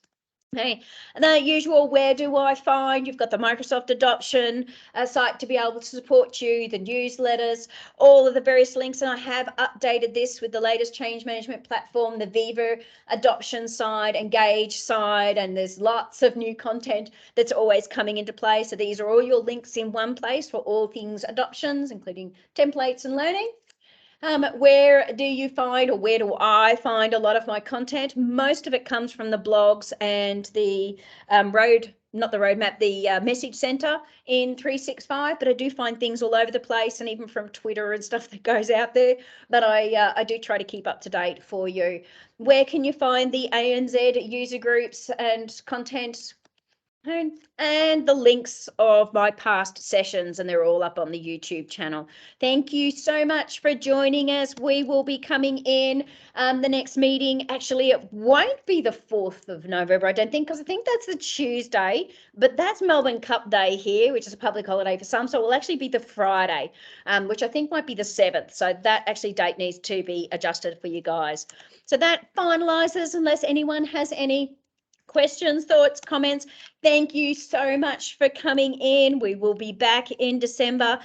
Okay, and the usual, where do I find? You've got the Microsoft adoption site to be able to support you, the newsletters, all of the various links, and I have updated this with the latest change management platform, the Viva adoption side, Engage side, and there's lots of new content that's always coming into play. So these are all your links in one place for all things adoptions, including templates and learning. Where do you find, or where do I find a lot of my content? Most of it comes from the blogs and the the message center in 365, but I do find things all over the place, and even from Twitter and stuff that goes out there. But I do try to keep up to date for you. Where can you find the ANZ user groups and content? And the links of my past sessions, and they're all up on the YouTube channel. Thank you so much for joining us. We will be coming in the next meeting. Actually, it won't be the 4th of November, I don't think, because I think that's the Tuesday, but that's Melbourne Cup Day here, which is a public holiday for some, so it will actually be the Friday, which I think might be the 7th. So that actually date needs to be adjusted for you guys. So that finalises, unless anyone has any questions, thoughts, comments. Thank you so much for coming in. We will be back in December.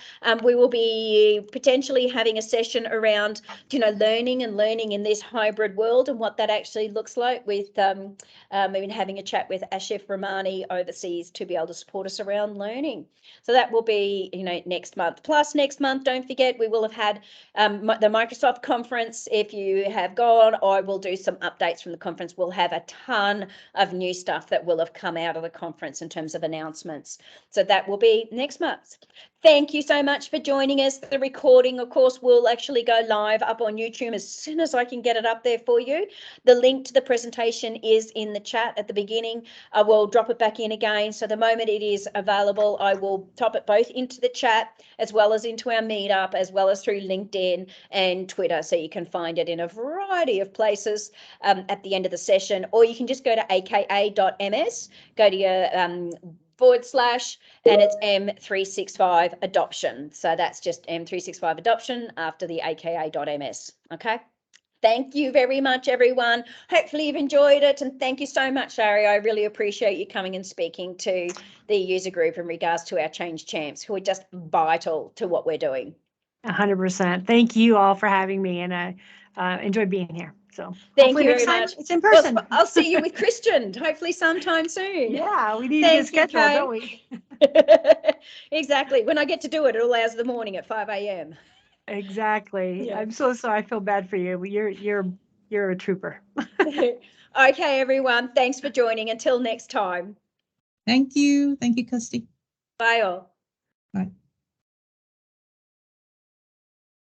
We will be potentially having a session around, learning in this hybrid world and what that actually looks like, with even having a chat with Ashif Ramani overseas to be able to support us around learning. So that will be, next month. Plus next month, don't forget, we will have had the Microsoft conference. If you have gone, I will do some updates from the conference. We'll have a ton of new stuff that will have come out of the conference in terms of announcements. So that will be next month. Thank you so much for joining us. The recording, of course, will actually go live up on YouTube as soon as I can get it up there for you. The link to the presentation is in the chat at the beginning. I will drop it back in again. So the moment it is available, I will top it both into the chat as well as into our meetup, as well as through LinkedIn and Twitter. So you can find it in a variety of places at the end of the session, or you can just go to aka.ms, go to your / and it's M365 adoption. So that's just M365 adoption after the aka.ms. Okay. Thank you very much, everyone. Hopefully you've enjoyed it. And thank you so much, Shari. I really appreciate you coming and speaking to the user group in regards to our change champs, who are just vital to what we're doing. 100%. Thank you all for having me, and I enjoyed being here. So thank you next very time much. it's in person. Well, I'll see you with Christian, hopefully sometime soon. Yeah, we need to get scheduled, don't we? Exactly. When I get to do it, it allows the morning at 5 a.m. Exactly. Yeah. I'm so sorry. I feel bad for you. You're a trooper. Okay, everyone. Thanks for joining. Until next time. Thank you. Thank you, Kirsty. Bye all. Bye.